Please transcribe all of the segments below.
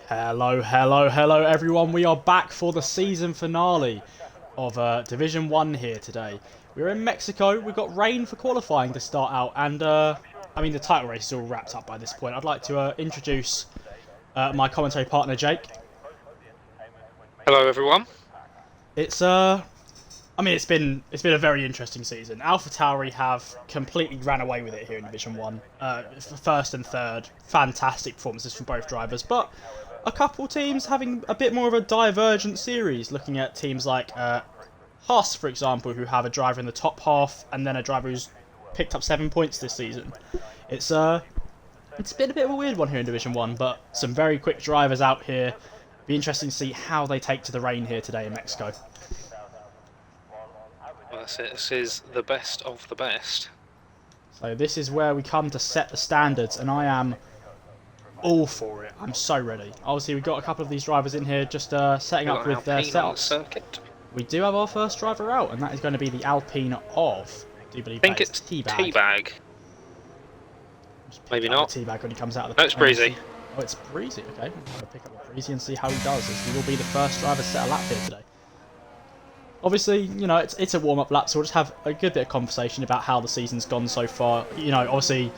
Hello everyone. We are back for the season finale of Division 1 here today. We're in Mexico. We've got rain for qualifying to start out, and I mean the title race is all wrapped up by this point. I'd like to introduce my commentary partner Jake. Hello everyone. It's been a very interesting season. AlphaTauri have completely ran away with it here in Division 1. First and third, fantastic performances from both drivers, but a couple teams having a bit more of a divergent series, looking at teams like Haas, for example, who have a driver in the top half and then a driver who's picked up 7 points this season. It's been a bit of a weird one here in Division 1, but some very quick drivers out here. Be interesting to see how they take to the rain here today in Mexico. Well, that's it. This is the best of the best. So this is where we come to set the standards, and I am all for it. I'm so ready. Obviously, we've got a couple of these drivers in here just setting up with their setups. We do have our first driver out, and that is going to be the Alpine of, I do believe I think it's Teabag. Maybe not. Teabag when he comes out of the... No, it's Breezy. Oh, it's Breezy. Okay, I'm going to pick up with Breezy and see how he does, as he will be the first driver to set a lap here today. Obviously, you know, it's a warm-up lap, so we'll just have a good bit of conversation about how the season's gone so far. You know, obviously,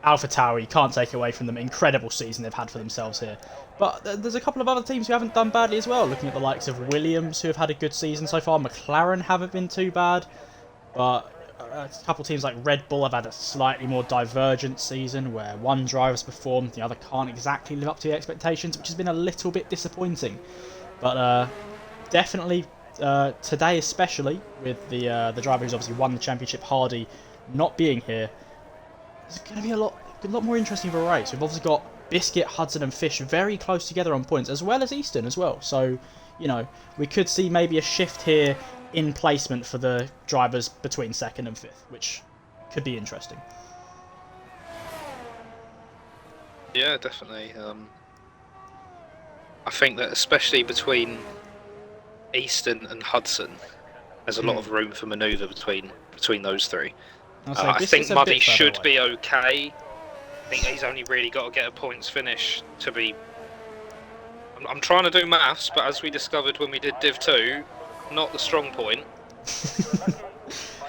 AlphaTauri, can't take away from them. Incredible season they've had for themselves here. But there's a couple of other teams who haven't done badly as well. Looking at the likes of Williams, who have had a good season so far. McLaren haven't been too bad. But a couple of teams like Red Bull have had a slightly more divergent season, where one driver's performed, the other can't exactly live up to the expectations, which has been a little bit disappointing. But definitely... today especially, with the driver who's obviously won the championship, Hardy, not being here, it's going to be a lot more interesting of a race. We've obviously got Biscuit, Hudson and Fish very close together on points, as well as Easton as well. So, you know, we could see maybe a shift here in placement for the drivers between 2nd and 5th, which could be interesting. Yeah, definitely. I think that especially between Easton and Hudson, there's a lot of room for manoeuvre between those three. I think Muddy should be okay. I think he's only really got to get a points finish to be... I'm trying to do maths, but as we discovered when we did Div 2, not the strong point.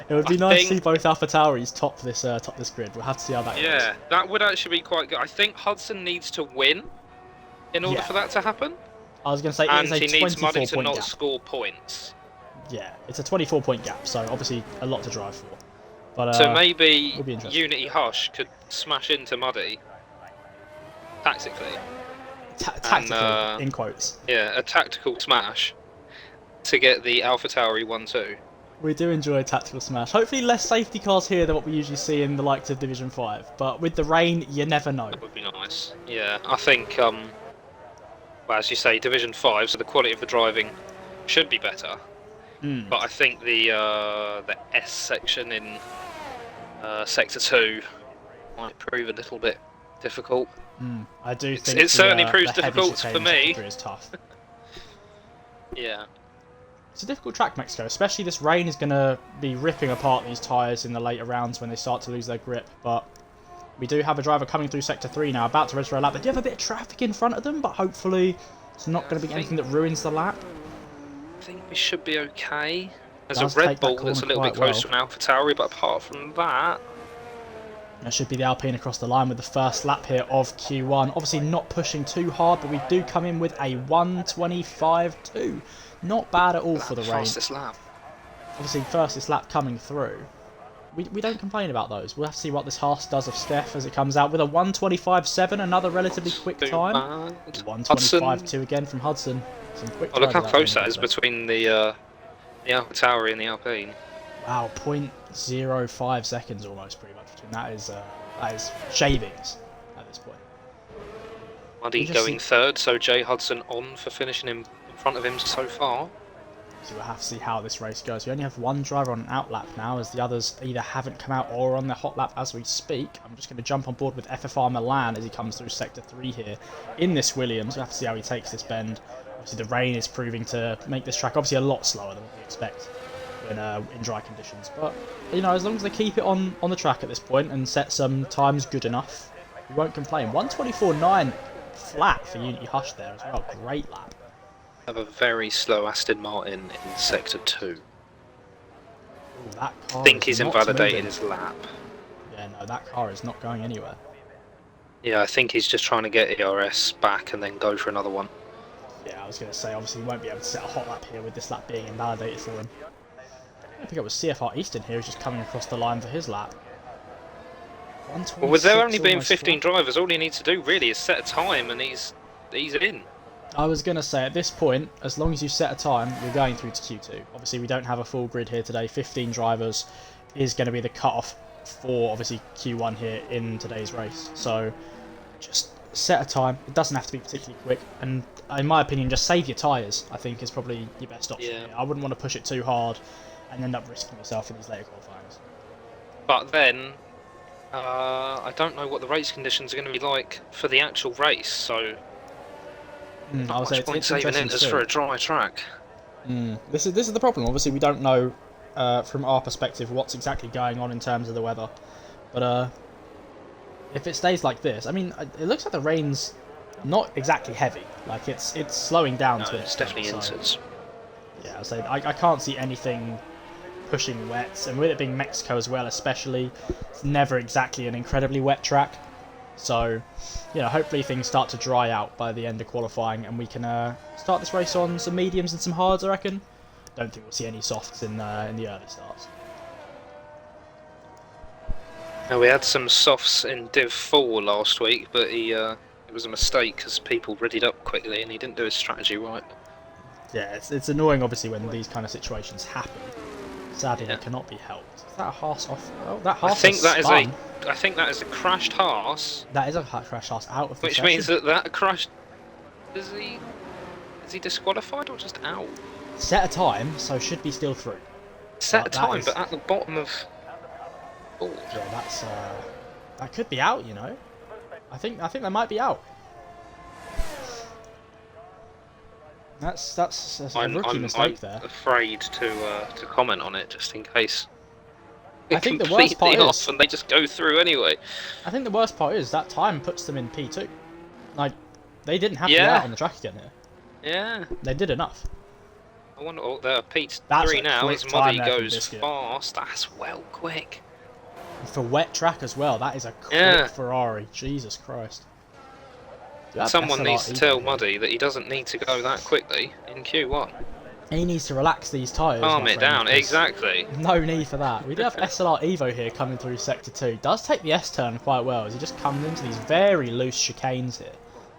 It would be nice to see both AlphaTauris top this grid. We'll have to see how that goes. Yeah, that would actually be quite good. I think Hudson needs to win in order for that to happen. I was going to say, and he needs Muddy to not gap. score points. Yeah, it's a 24-point gap, so obviously a lot to drive for. But, so maybe Unity Hush could smash into Muddy tactically. Tactically, in quotes. Yeah, a tactical smash to get the AlphaTauri 1-2. We do enjoy a tactical smash. Hopefully less safety cars here than what we usually see in the likes of Division 5. But with the rain, you never know. That would be nice. Yeah, I think... well, as you say, Division 5, so the quality of the driving should be better. But I think the S section in Sector 2 might prove a little bit difficult. I do think it certainly proves difficult for me. Is tough. Yeah. It's a difficult track, Mexico, especially this rain is going to be ripping apart these tyres in the later rounds when they start to lose their grip. But we do have a driver coming through Sector 3 now, about to register a lap. They do have a bit of traffic in front of them, but hopefully it's not going to be anything that ruins the lap. I think we should be okay. There's a Red Bull that's a little bit close to an AlphaTauri, but apart from that... That should be the Alpine across the line with the first lap here of Q1. Obviously not pushing too hard, but we do come in with a 1:25.2. Not bad at all for the rain. Fastest lap. Obviously, fastest lap coming through. We don't complain about those. We'll have to see what this Haas does of Steph as it comes out with a 1:25.7, another relatively quick time. 1:25.2 again from Hudson. Some quick look how close that is between the AlphaTauri and the Alpine. Wow, 0.05 seconds almost, pretty much between that is shavings at this point. Muddy going third, so Jay Hudson on for finishing in front of him so far. So we'll have to see how this race goes. We only have one driver on an out lap now, as the others either haven't come out or are on their hot lap as we speak. I'm just going to jump on board with FFR Milan as he comes through Sector 3 here in this Williams. We'll have to see how he takes this bend. Obviously the rain is proving to make this track obviously a lot slower than what we expect in dry conditions. But, you know, as long as they keep it on the track at this point and set some times good enough, we won't complain. 1:24.9 flat for Unity Hush there as well. Great lap. Have a very slow Aston Martin in sector 2. Ooh, that car I think he's not invalidated moving. his lap. Yeah, no, that car is not going anywhere. Yeah, I think he's just trying to get ERS back and then go for another one. Yeah, I was going to say, obviously he won't be able to set a hot lap here with this lap being invalidated for him. I think it was CFR Easton here who's just coming across the line for his lap. Well, with there only being 15 drivers, all he needs to do really is set a time and he's in. I was going to say, at this point, as long as you set a time, you're going through to Q2. Obviously, we don't have a full grid here today. 15 drivers is going to be the cut-off for, obviously, Q1 here in today's race. So, just set a time. It doesn't have to be particularly quick. And, in my opinion, just save your tyres, I think, is probably your best option. Yeah. I wouldn't want to push it too hard and end up risking yourself in these later qualifyings. But then, I don't know what the race conditions are going to be like for the actual race, so... I would say it's interesting as for a dry track. This is the problem. Obviously, we don't know from our perspective what's exactly going on in terms of the weather. But if it stays like this, I mean, it looks like the rain's not exactly heavy. Like it's slowing down to it's definitely intense. Yeah, so I can't see anything pushing wets, and with it being Mexico as well, especially, it's never exactly an incredibly wet track. So, you know, hopefully things start to dry out by the end of qualifying and we can start this race on some mediums and some hards, I reckon. Don't think we'll see any softs in the early starts. Now, we had some softs in Div 4 last week, but it was a mistake because people readied up quickly and he didn't do his strategy right. Yeah, it's annoying, obviously, when these kind of situations happen. Sadly, they cannot be helped. Is that a Haas off? Oh, that Haas I think that is a crashed Haas. That is a crashed Haas out of the Which session. means that crashed... Is he disqualified or just out? Set a time, so should be still through. Set a time, but at the bottom of... Oh. Yeah, that's... that could be out, you know. I think they might be out. That's a rookie mistake there. I'm afraid to comment on it, just in case. I think the worst part is, and they just go through anyway. I think the worst part is that time puts them in P2. Like, they didn't have to be out on the track again here. Yeah. They did enough. I wonder what they're P3 now. His Muddy goes fast. That's well quick. For wet track as well, that is a quick Ferrari. Jesus Christ. Someone needs to tell Muddy that he doesn't need to go that quickly in Q1. He needs to relax these tyres. Calm it down, exactly. No need for that. We do have SLR Evo here coming through Sector 2. Does take the S-turn quite well as he just comes into these very loose chicanes here.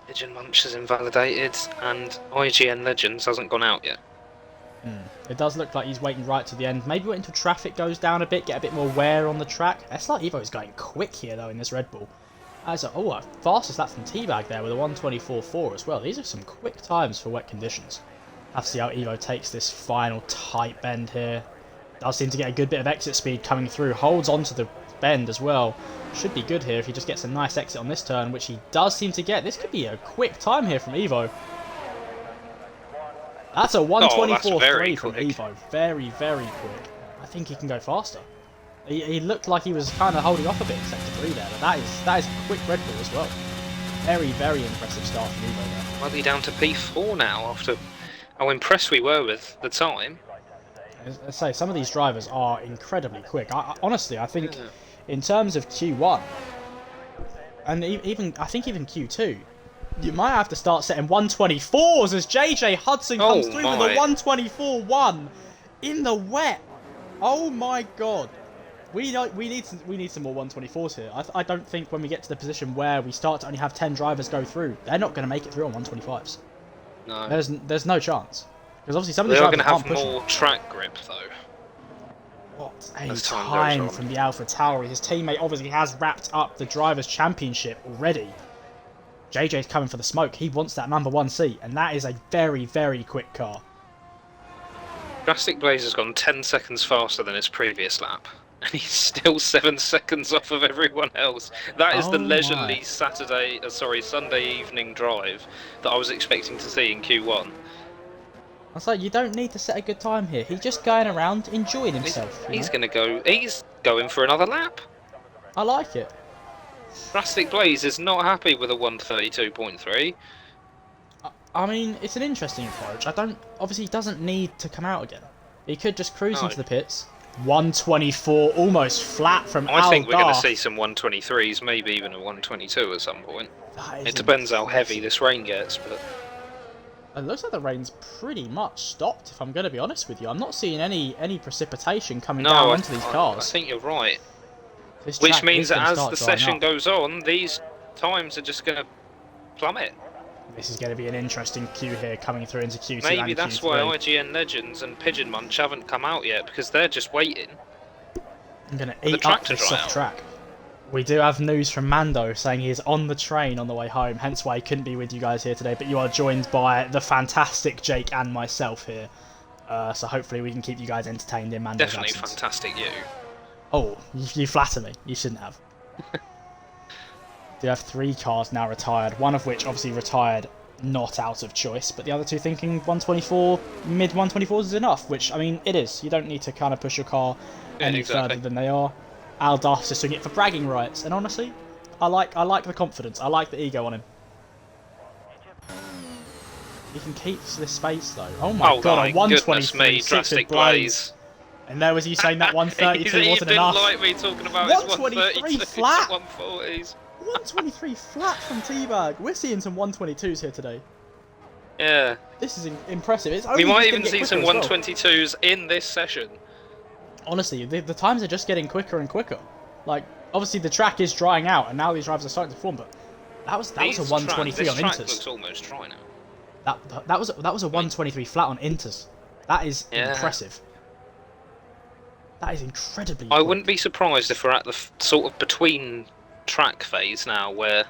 Pigeon Munch is invalidated and IGN Legends hasn't gone out yet. It does look like he's waiting right to the end. Maybe wait until traffic goes down a bit, get a bit more wear on the track. SLR Evo is going quick here though in this Red Bull. A fastest lap from Teabag there with a 1:24.4 as well. These are some quick times for wet conditions. Have to see how Evo takes this final tight bend here. Does seem to get a good bit of exit speed coming through. Holds onto the bend as well. Should be good here if he just gets a nice exit on this turn, which he does seem to get. This could be a quick time here from Evo. That's a 1:24.3 from Evo. Very, very quick. I think he can go faster. He looked like he was kind of holding off a bit in Sector 3 there, but that is a quick Red Bull as well. Very, very impressive start from Evo there. Muddy down to P4 now after how impressed we were with the time. As I say, some of these drivers are incredibly quick. Honestly, I think in terms of Q1, and even Q2, you might have to start setting 1:24s as JJ Hudson comes through with a 1:24.1 in the wet. Oh my god. We need some more 1:24s here. I don't think when we get to the position where we start to only have 10 drivers go through, they're not going to make it through on 1:25s. No. There's no chance. Because obviously some of these drivers aren't pushing. They are going to have more track grip though. What a time from the Alpha Tauri. His teammate obviously has wrapped up the Drivers' Championship already. JJ's coming for the smoke. He wants that #1 seat, and that is a very, very quick car. Drastic Blaze has gone 10 seconds faster than his previous lap. And he's still 7 seconds off of everyone else. That is the leisurely Sunday evening drive that I was expecting to see in Q1. I was like, you don't need to set a good time here. He's just going around enjoying himself. He's going to go. He's going for another lap. I like it. Drastic Blaze is not happy with a 132.3. I mean, it's an interesting approach. Obviously, he doesn't need to come out again. He could just cruise into the pits. 124, almost flat from I think we're going to see some 123s, maybe even a 122 at some point. It depends how heavy this rain gets, but... It looks like the rain's pretty much stopped, if I'm going to be honest with you. I'm not seeing any precipitation coming down onto these cars. I think you're right. Which means that as the session goes on, these times are just going to plummet. This is going to be an interesting queue here coming through into Q2 Maybe and that's Q3. why IGN Legends and Pigeon Munch haven't come out yet, because they're just waiting. I'm going to eat up this soft track. We do have news from Mando saying he is on the train on the way home, hence why he couldn't be with you guys here today, but you are joined by the fantastic Jake and myself here. So hopefully we can keep you guys entertained in Mando's absence. Definitely fantastic you. Oh, you flatter me. You shouldn't have. You have 3 cars now retired, one of which obviously retired not out of choice, but the other 2 thinking 124, mid 124s is enough, which, I mean, it is. You don't need to kind of push your car any further than they are. Al Duff's just doing it for bragging rights, and honestly, I like the confidence. I like the ego on him. He can keep this space though. Oh my god, a 123 Drastic Blaze. And there was you saying that 132 wasn't enough. He didn't like me talking about 123 flat. 140s. 123 flat from Teabag. We're seeing some 122s here today. Yeah. This is impressive. We might even see some 122s in this session. Honestly, the times are just getting quicker and quicker. Like, obviously the track is drying out, and now these drivers are starting to form. But that was a 123 on Inters. This looks almost dry That now. was a 123 flat on Inters. That is impressive. That is incredibly. I wouldn't be surprised if we're at the sort of between track phase now, where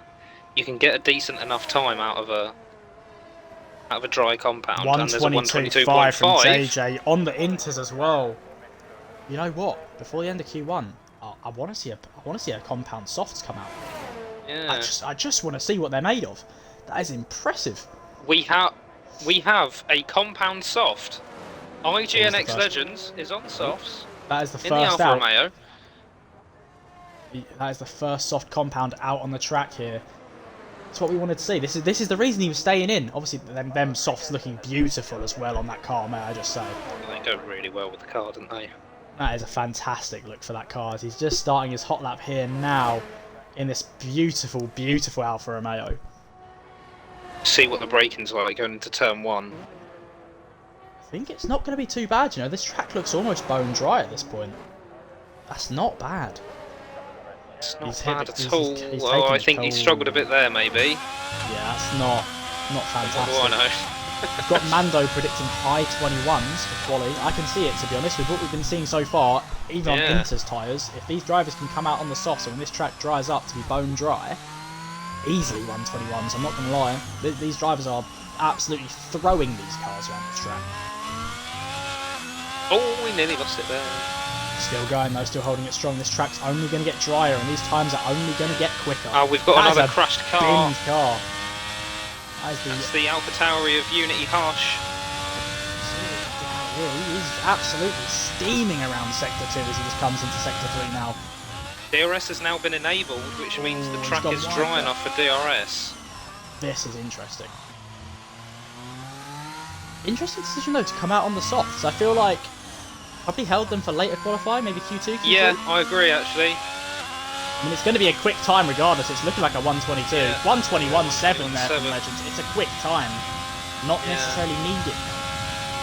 you can get a decent enough time out of a dry compound. 122.5 from JJ on the Inters as well. You know what? Before the end of Q1, I want to see a compound softs come out. Yeah. I just want to see what they're made of. That is impressive. We have a compound soft. IGNX Legends is on softs. That is the in first the Alfa Romeo. That is the first soft compound out on the track here. That's what we wanted to see. This is the reason he was staying in. Obviously, them softs looking beautiful as well on that car, may I just say. They go really well with the car, don't they? That is a fantastic look for that car. As he's just starting his hot lap here now in this beautiful, beautiful Alfa Romeo. See what the braking's like going into turn 1. I think it's not going to be too bad, you know. This track looks almost bone dry at this point. That's not bad. It's not bad at all. Well, I think he struggled a bit there, maybe. Yeah, that's not fantastic. Oh, I know. We've got Mando predicting high 21s for quali. I can see it, to be honest, with what we've been seeing so far, even on Inter's tyres. If these drivers can come out on the softs and when this track dries up to be bone dry, easily 121s, I'm not going to lie. These drivers are absolutely throwing these cars around this track. Oh, we nearly lost it there. Still going though, still holding it strong. This track's only going to get drier and these times are only going to get quicker. Oh, we've got another crashed car. Binned car. That's the Alpha Tauri of Unity Harsh. He's absolutely steaming around Sector 2 as he just comes into Sector 3 now. DRS has now been enabled, which means the track is dry enough for DRS. This is interesting. Interesting decision though to come out on the softs. I feel like probably held them for later qualifying, maybe Q2, Q3? Yeah, I agree actually. I mean, it's going to be a quick time regardless. It's looking like a 122. Yeah. 121.7 there from Legends. It's a quick time. Not necessarily needed.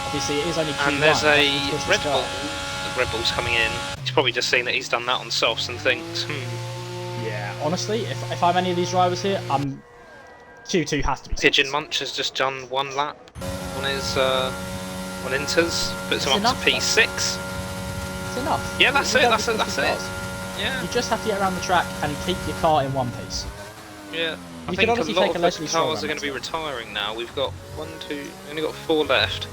Obviously, it is only Q1. And there's a Red Bull. The Red Bull's coming in. He's probably just seen that he's done that on softs and thinks, Yeah, honestly, if I'm any of these drivers here, Q2 has to be. Pigeon Munch has just done 1 lap on his on Inters, puts him up to P6. It's enough. Yeah, that's it. That's it. Yeah. You just have to get around the track and keep your car in one piece. Yeah. I think a lot of the cars are going to be retiring now. We've got only got 4 left.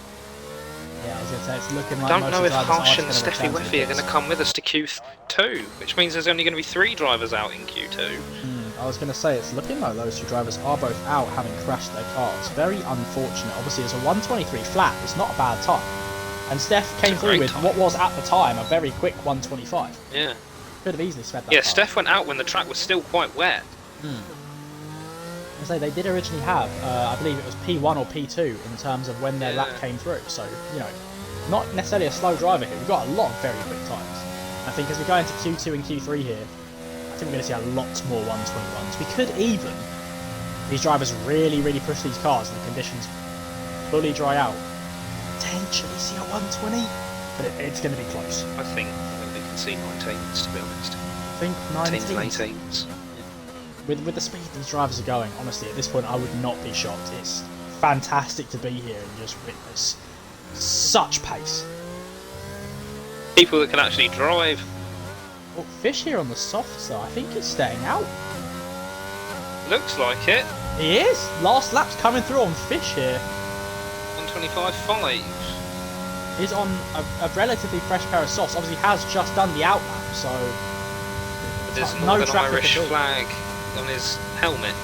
Yeah, I was going to say, it's looking like I don't know if Harsh and Steffi Weffy are going to come with us to Q2, which means there's only going to be 3 drivers out in Q2. I was going to say, it's looking like those 2 drivers are both out having crashed their cars. Very unfortunate. Obviously, it's a 123 flat. It's not a bad time. And Steph came through with what was at the time a very quick 125. Yeah. Could have easily sped that Yeah, car. Steph went out when the track was still quite wet. I say they did originally have, I believe it was P1 or P2 in terms of when their lap came through. So, you know, not necessarily a slow driver here. We've got a lot of very quick times. I think as we go into Q2 and Q3 here, I think we're going to see a lot more 121s. We could even, these drivers really, really push these cars and the conditions fully dry out, potentially see a 120, but it's going to be close. I think we can see 19s, to be honest. I think 19s. 18s. With the speed these drivers are going, honestly, at this point I would not be shocked. It's fantastic to be here and just witness such pace. People that can actually drive. Well, Fish here on the softs though, I think he's staying out. Looks like it. He is! Last lap's coming through on Fish here. 125.5. He's on a relatively fresh pair of softs. Obviously has just done the out lap, so There's no an traffic Irish at all. flag on his helmet.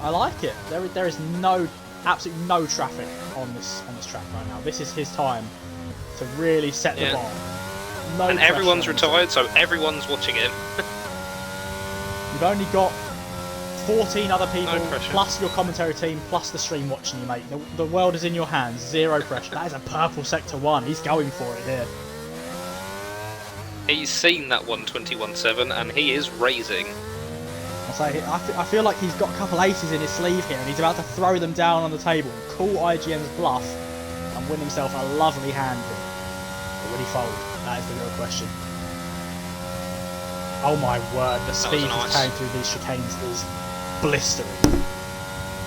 I like it. There is absolutely no traffic on this track right now. This is his time to really set the bar. No and pressure everyone's on him. retired, so everyone's watching him. You've only got 14 other people, No pressure. plus your commentary team, plus the stream watching you, mate. The world is in your hands. Zero pressure. That is a purple Sector 1. He's going for it here. He's seen that 121.7 and he is raising. I feel like he's got a couple aces in his sleeve here and he's about to throw them down on the table, call IGN's bluff and win himself a lovely hand here. Or will he fold? That is the real question. Oh my word, the speed he's carrying through these chicanes is blistering.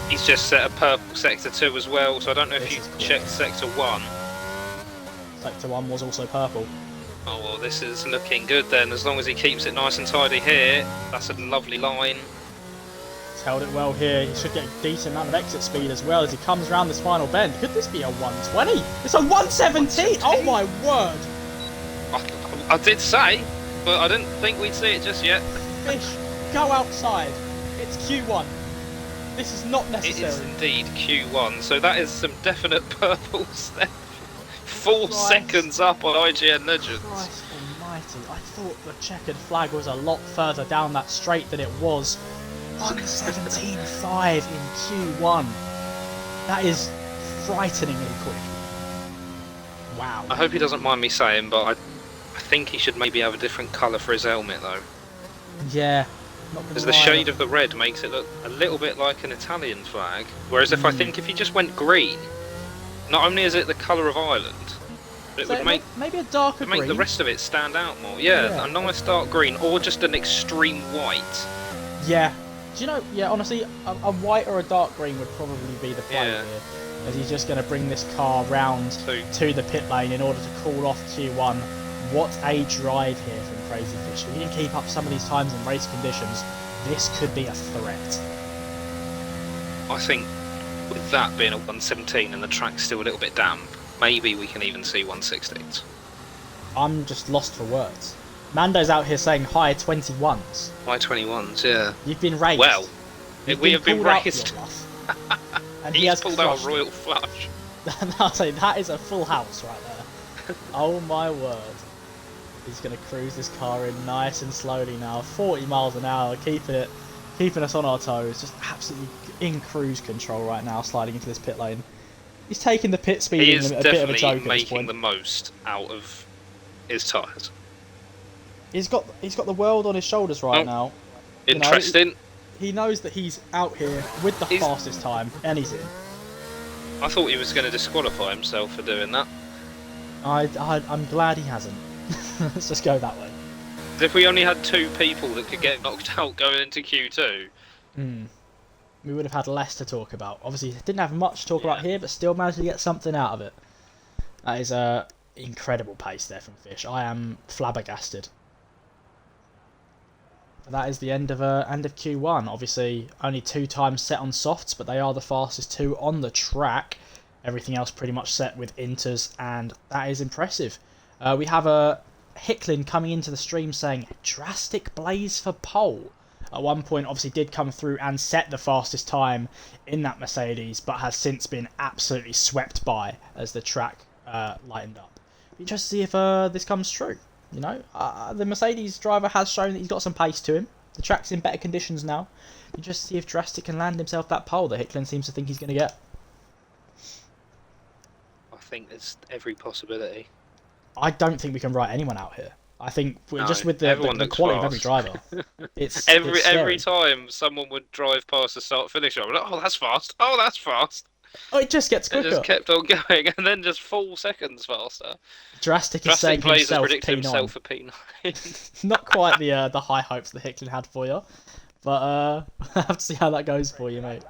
He's just set a purple Sector 2 as well, so I don't know if you checked Sector 1. Sector 1 was also purple. Oh well, this is looking good then, as long as he keeps it nice and tidy here. That's a lovely line. He's held it well here. He should get a decent amount of exit speed as well as he comes around this final bend. Could this be a 120? It's a 117! Oh my word! I did say, but I didn't think we'd see it just yet. Fish, go outside. It's Q1. This is not necessary. It is indeed Q1, so that is some definite purples there. 4 seconds up on IGN Legends. Christ almighty, I thought the checkered flag was a lot further down that straight than it was. 117.5 in Q1. That is frighteningly quick. Wow. I hope he doesn't mind me saying, but I think he should maybe have a different colour for his helmet though. Yeah. Because the shade of the red makes it look a little bit like an Italian flag. Whereas I think if he just went green, not only is it the colour of Ireland, but it would make maybe a darker green. Make the rest of it stand out more. Yeah, a nice dark green or just an extreme white. Yeah. Do you know? Yeah, honestly, a white or a dark green would probably be the play here. As he's just going to bring this car round to the pit lane in order to call off Q1. What a drive here from Crazy Fish. If he can keep up some of these times in race conditions, this could be a threat. I think with that being a 117 and the track's still a little bit damp, maybe we can even see 116s. I'm just lost for words. Mando's out here saying high 21s. High 21s, yeah. You've been raised. Well, we have been raised. And He's pulled out a royal flush. I'll say that is a full house right there. Oh my word. He's going to cruise this car in nice and slowly now. 40 miles an hour, keeping us on our toes. Just absolutely in cruise control right now, sliding into this pit lane. He's taking the pit speed in a bit of a joke at this point. He is definitely making the most out of his tyres. He's got the world on his shoulders right now. Interesting. You know, he knows that he's out here with the fastest time, and he's in. I thought he was going to disqualify himself for doing that. I'm glad he hasn't. Let's just go that way. If we only had 2 people that could get knocked out going into Q2, we would have had less to talk about. Obviously, didn't have much to talk about here, but still managed to get something out of it. That is a incredible pace there from Fish. I am flabbergasted. That is the end of Q1. Obviously, only 2 times set on softs, but they are the fastest 2 on the track. Everything else pretty much set with inters, and that is impressive. We have a Hicklin coming into the stream saying, drastic blaze for pole. At one point, obviously, did come through and set the fastest time in that Mercedes, but has since been absolutely swept by as the track lightened up. Be interested to see if this comes true. You know, the Mercedes driver has shown that he's got some pace to him. The track's in better conditions now. You just see if Drastic can land himself that pole that Hicklin seems to think he's going to get. I think there's every possibility. I don't think we can write anyone out here. I think we're just with the quality of every driver. It's every time someone would drive past the start-finish, I'm like, oh, that's fast. Oh, that's fast. Oh, it just gets quicker. It just kept on going, and then just 4 seconds faster. Drastic is saying himself P9. For P9. Not quite the high hopes that Hicklin had for you, but I have to see how that goes for you, mate.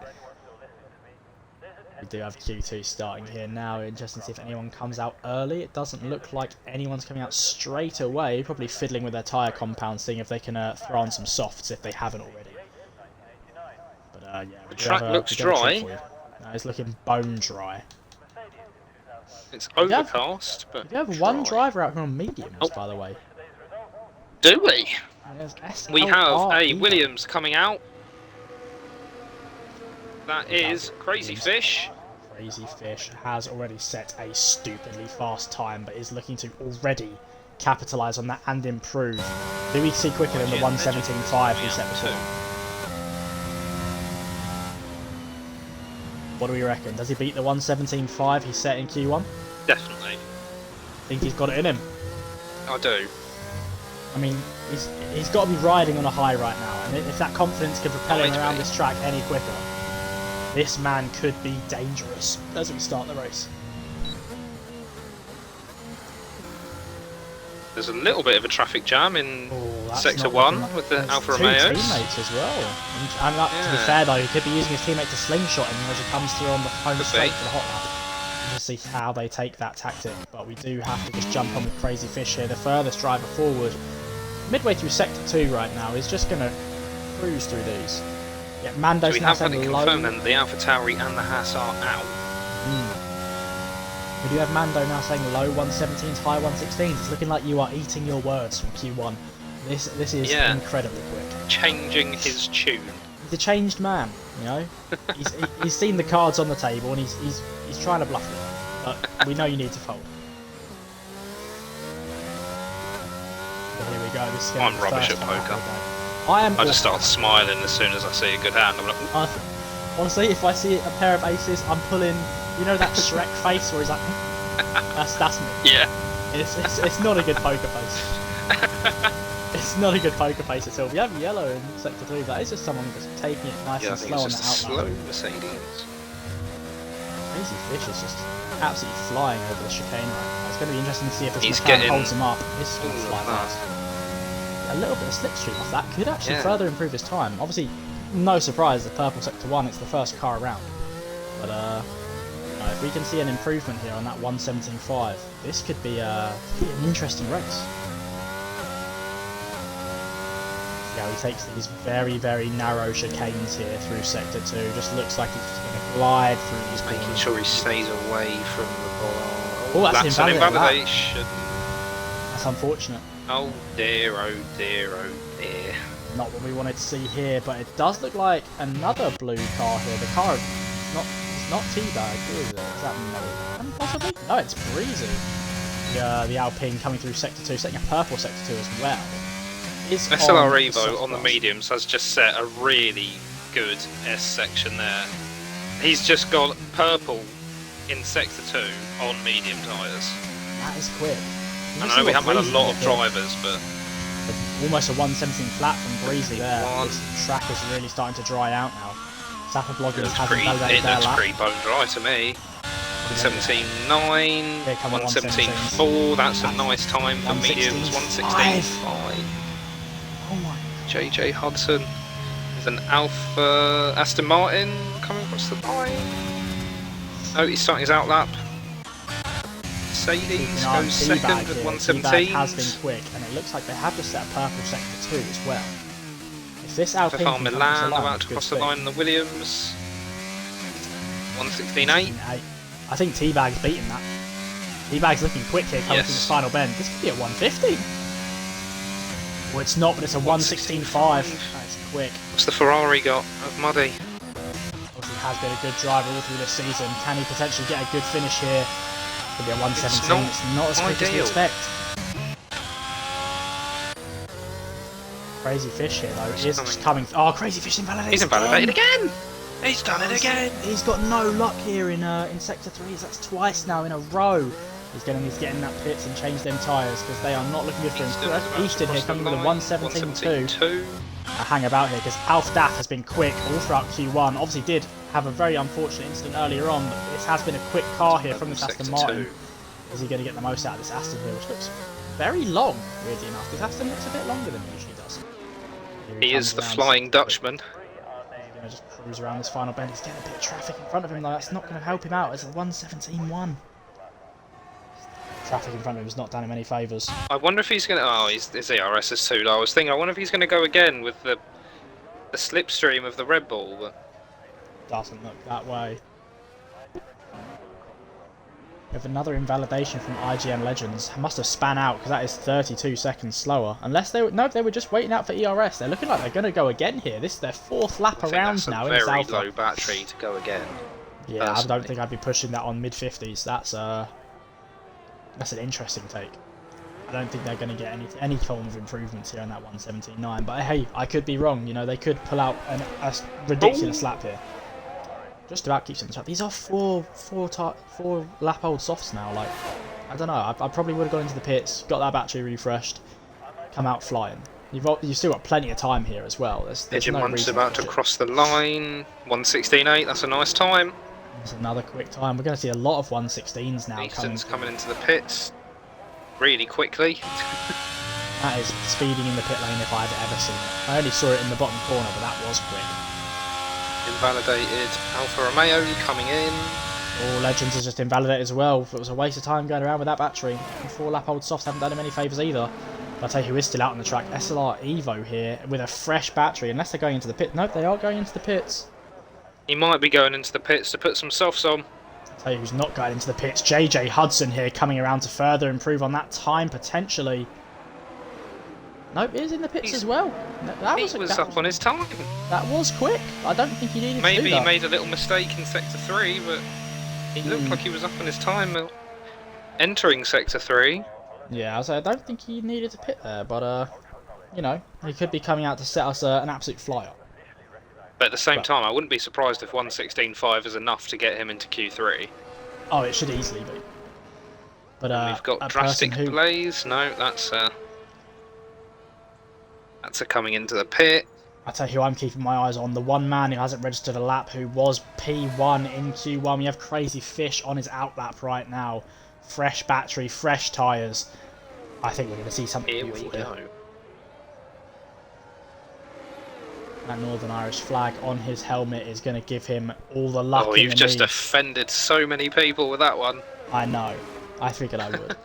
We do have Q2 starting here now. Interesting to see if anyone comes out early. It doesn't look like anyone's coming out straight away. Probably fiddling with their tyre compound, seeing if they can throw on some softs if they haven't already. But yeah, the track looks dry. No, it's looking bone dry. It's overcast, but we have one driver out here on mediums, by the way. Do we? We have a either. Williams coming out. That is Crazy Fish. Crazy Fish has already set a stupidly fast time, but is looking to already capitalise on that and improve. Do we see quicker than the 1:17.5 he set before? What do we reckon? Does he beat the 1:17.5 he set in Q1? Definitely. Think he's got it in him? I do. I mean, he's got to be riding on a high right now, and if that confidence can propel him around this track any quicker, this man could be dangerous as we start the race. There's a little bit of a traffic jam in Sector 1 with the Alfa Romeos. Teammates as well. And to be fair though, he could be using his teammate to slingshot him as he comes through on the home straight for the hot lap. We'll just see how they take that tactic, but we do have to just jump on with Crazy Fish here, the furthest driver forward. Midway through Sector 2 right now, he's just going to cruise through these. Yeah, Mando's now saying low. Do we have confirmed then that the Alpha Tauri and the Haas are out? We do have Mando now saying low 117s, high 116s. It's looking like you are eating your words from Q1. This is incredibly quick. Changing his tune. He's a changed man, you know. he's seen the cards on the table and he's trying to bluff it, but we know you need to fold. But here we go. This is I'm rubbish at poker. I just start smiling as soon as I see a good hand. I'm like, honestly, if I see a pair of aces, I'm pulling. You know that Shrek face where he's like, that's me. Yeah. It's not a good poker face. It's not a good poker face at all. We have yellow in Sector 3, that is just someone just taking it nice and slow on the outline. Slow Mercedes. Crazy Fish is just absolutely flying over the chicane right now. It's going to be interesting to see if this McLaren holds him up. This is flying fast. A little bit of slipstream off that could actually further improve his time. Obviously, no surprise, the purple Sector 1, it's the first car around. But if we can see an improvement here on that 117.5, this could be an interesting race. Yeah, he takes these very, very narrow chicanes here through Sector 2. Just looks like he's just going to glide through these corners. Making sure he stays away from the ball. Oh, that's an invalidation. That's unfortunate. Oh dear, oh dear, oh dear. Not what we wanted to see here, but it does look like another blue car here. The car is not T-Bag, is it? Is that Mulligan, possibly? No, it's Breezy. The Alpine coming through Sector 2, setting a purple Sector 2 as well. SLR Evo on the mediums has just set a really good S section there. He's just got purple in Sector 2 on medium tyres. That is quick. I know we haven't had a lot of drivers, but almost a 117 flat from Breezy there. This track is really starting to dry out now. Zappa Bloggers hasn't validated their lap. It looks pretty bone dry to me. 117.9, 117.4, that's a nice time for mediums. 116.5. Oh my. JJ Hudson. There's an Alpha Aston Martin coming across the line. Oh, he's starting his outlap. Mercedes goes second at 117. Has been quick, and it looks like they have just set a purple Sector 2 as well. If this Alpine can Milan about to cross the line in the Williams. 116.8. I think T-Bag's beating that. T-Bag's looking quick here coming through this final bend. This could be a 150. Well, it's not, but it's a 116.5. That's quick. What's the Ferrari got of Muddy? Obviously has been a good driver all through this season. Can he potentially get a good finish here? Could be a 117. It's not as quick as we expect. Crazy Fish here though is just coming. Oh, Crazy Fish invalidated. He's invalidated again. He's done it again. He's got no luck here in Sector 3. That's twice now in a row. He's going to need to get in that pits and change them tyres because they are not looking good for him. Easton here coming with a 117.2. A hang about here because Alf Daff has been quick all throughout Q1. Obviously did have a very unfortunate incident earlier on, but this has been a quick car here from this Aston Martin. Is he going to get the most out of this Aston here, which looks very long, weirdly enough. This Aston looks a bit longer than it usually does. He is the Flying Dutchman. He's going to just cruise around this final bend. He's getting a bit of traffic in front of him, though. That's not going to help him out. It's a 117.1. Traffic in front of him has not done him any favours. I wonder if he's going to... Oh, his ARS is too low. I was thinking, I wonder if he's going to go again with the slipstream of the Red Bull. But... Doesn't look that way. We have another invalidation from IGN Legends. Must have span out because that is 32 seconds slower. Unless they were... No, they were just waiting out for ERS. They're looking like they're going to go again here. This is their 4th lap around now in this Alpha. Very low battery to go again. Yeah, personally. I don't think I'd be pushing that on mid-50s. That's an interesting take. I don't think they're going to get any form of improvements here on that 117.9. But hey, I could be wrong. You know, they could pull out a ridiculous lap here. Just about keeps it in the track. These are four lap old softs now. Like, I don't know. I probably would have gone into the pits, got that battery refreshed, come out flying. You've still got plenty of time here as well. There's no reason about to cross the line. 116.8. That's a nice time. It's another quick time. We're going to see a lot of 116s now. Easton's coming into the pits really quickly. That is speeding in the pit lane if I've ever seen it. I only saw it in the bottom corner, but that was quick. Invalidated Alfa Romeo coming in. Oh, Legends is just invalidated as well. It was a waste of time going around with that battery. And 4 lap old softs haven't done him any favours either. But I'll tell you who is still out on the track. SLR Evo here with a fresh battery. Unless they're going into the pit. Nope, they are going into the pits. He might be going into the pits to put some softs on. I'll tell you who's not going into the pits. JJ Hudson here coming around to further improve on that time potentially. Nope, he is in the pits as well. He was up on his time. That was quick. I don't think he needed to do that. Maybe he made a little mistake in Sector 3, but he looked like he was up on his time entering Sector 3. Yeah, I don't think he needed to pit there, but, you know, he could be coming out to set us an absolute flyer. But at the same time, I wouldn't be surprised if 116.5 is enough to get him into Q3. Oh, it should easily be. But we've got Drastic Blaze. No, that's a coming into the pit. I tell you who I'm keeping my eyes on. The one man who hasn't registered a lap, who was P1 in Q1. We have Crazy Fish on his out lap right now. Fresh battery, fresh tyres. I think we're going to see something beautiful here. That Northern Irish flag on his helmet is going to give him all the luck. Oh, you've just offended so many people with that one. I know. I figured I would.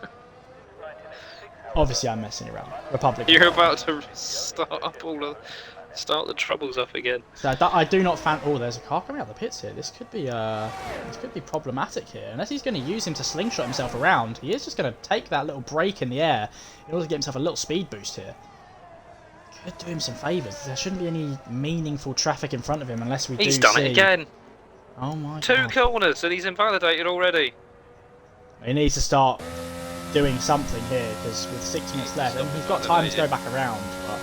Obviously, I'm messing around. Republican. You're about to start the troubles up again. So I do not fan. Oh, there's a car coming out of the pits here. This could be problematic here. Unless he's going to use him to slingshot himself around, he is just going to take that little break in the air in order to get himself a little speed boost here. Could do him some favours. There shouldn't be any meaningful traffic in front of him unless we do see... He's done it again! Oh my god. 2 corners and he's invalidated already. He needs to start doing something here because with 6 minutes left, and he's got time to go back around. But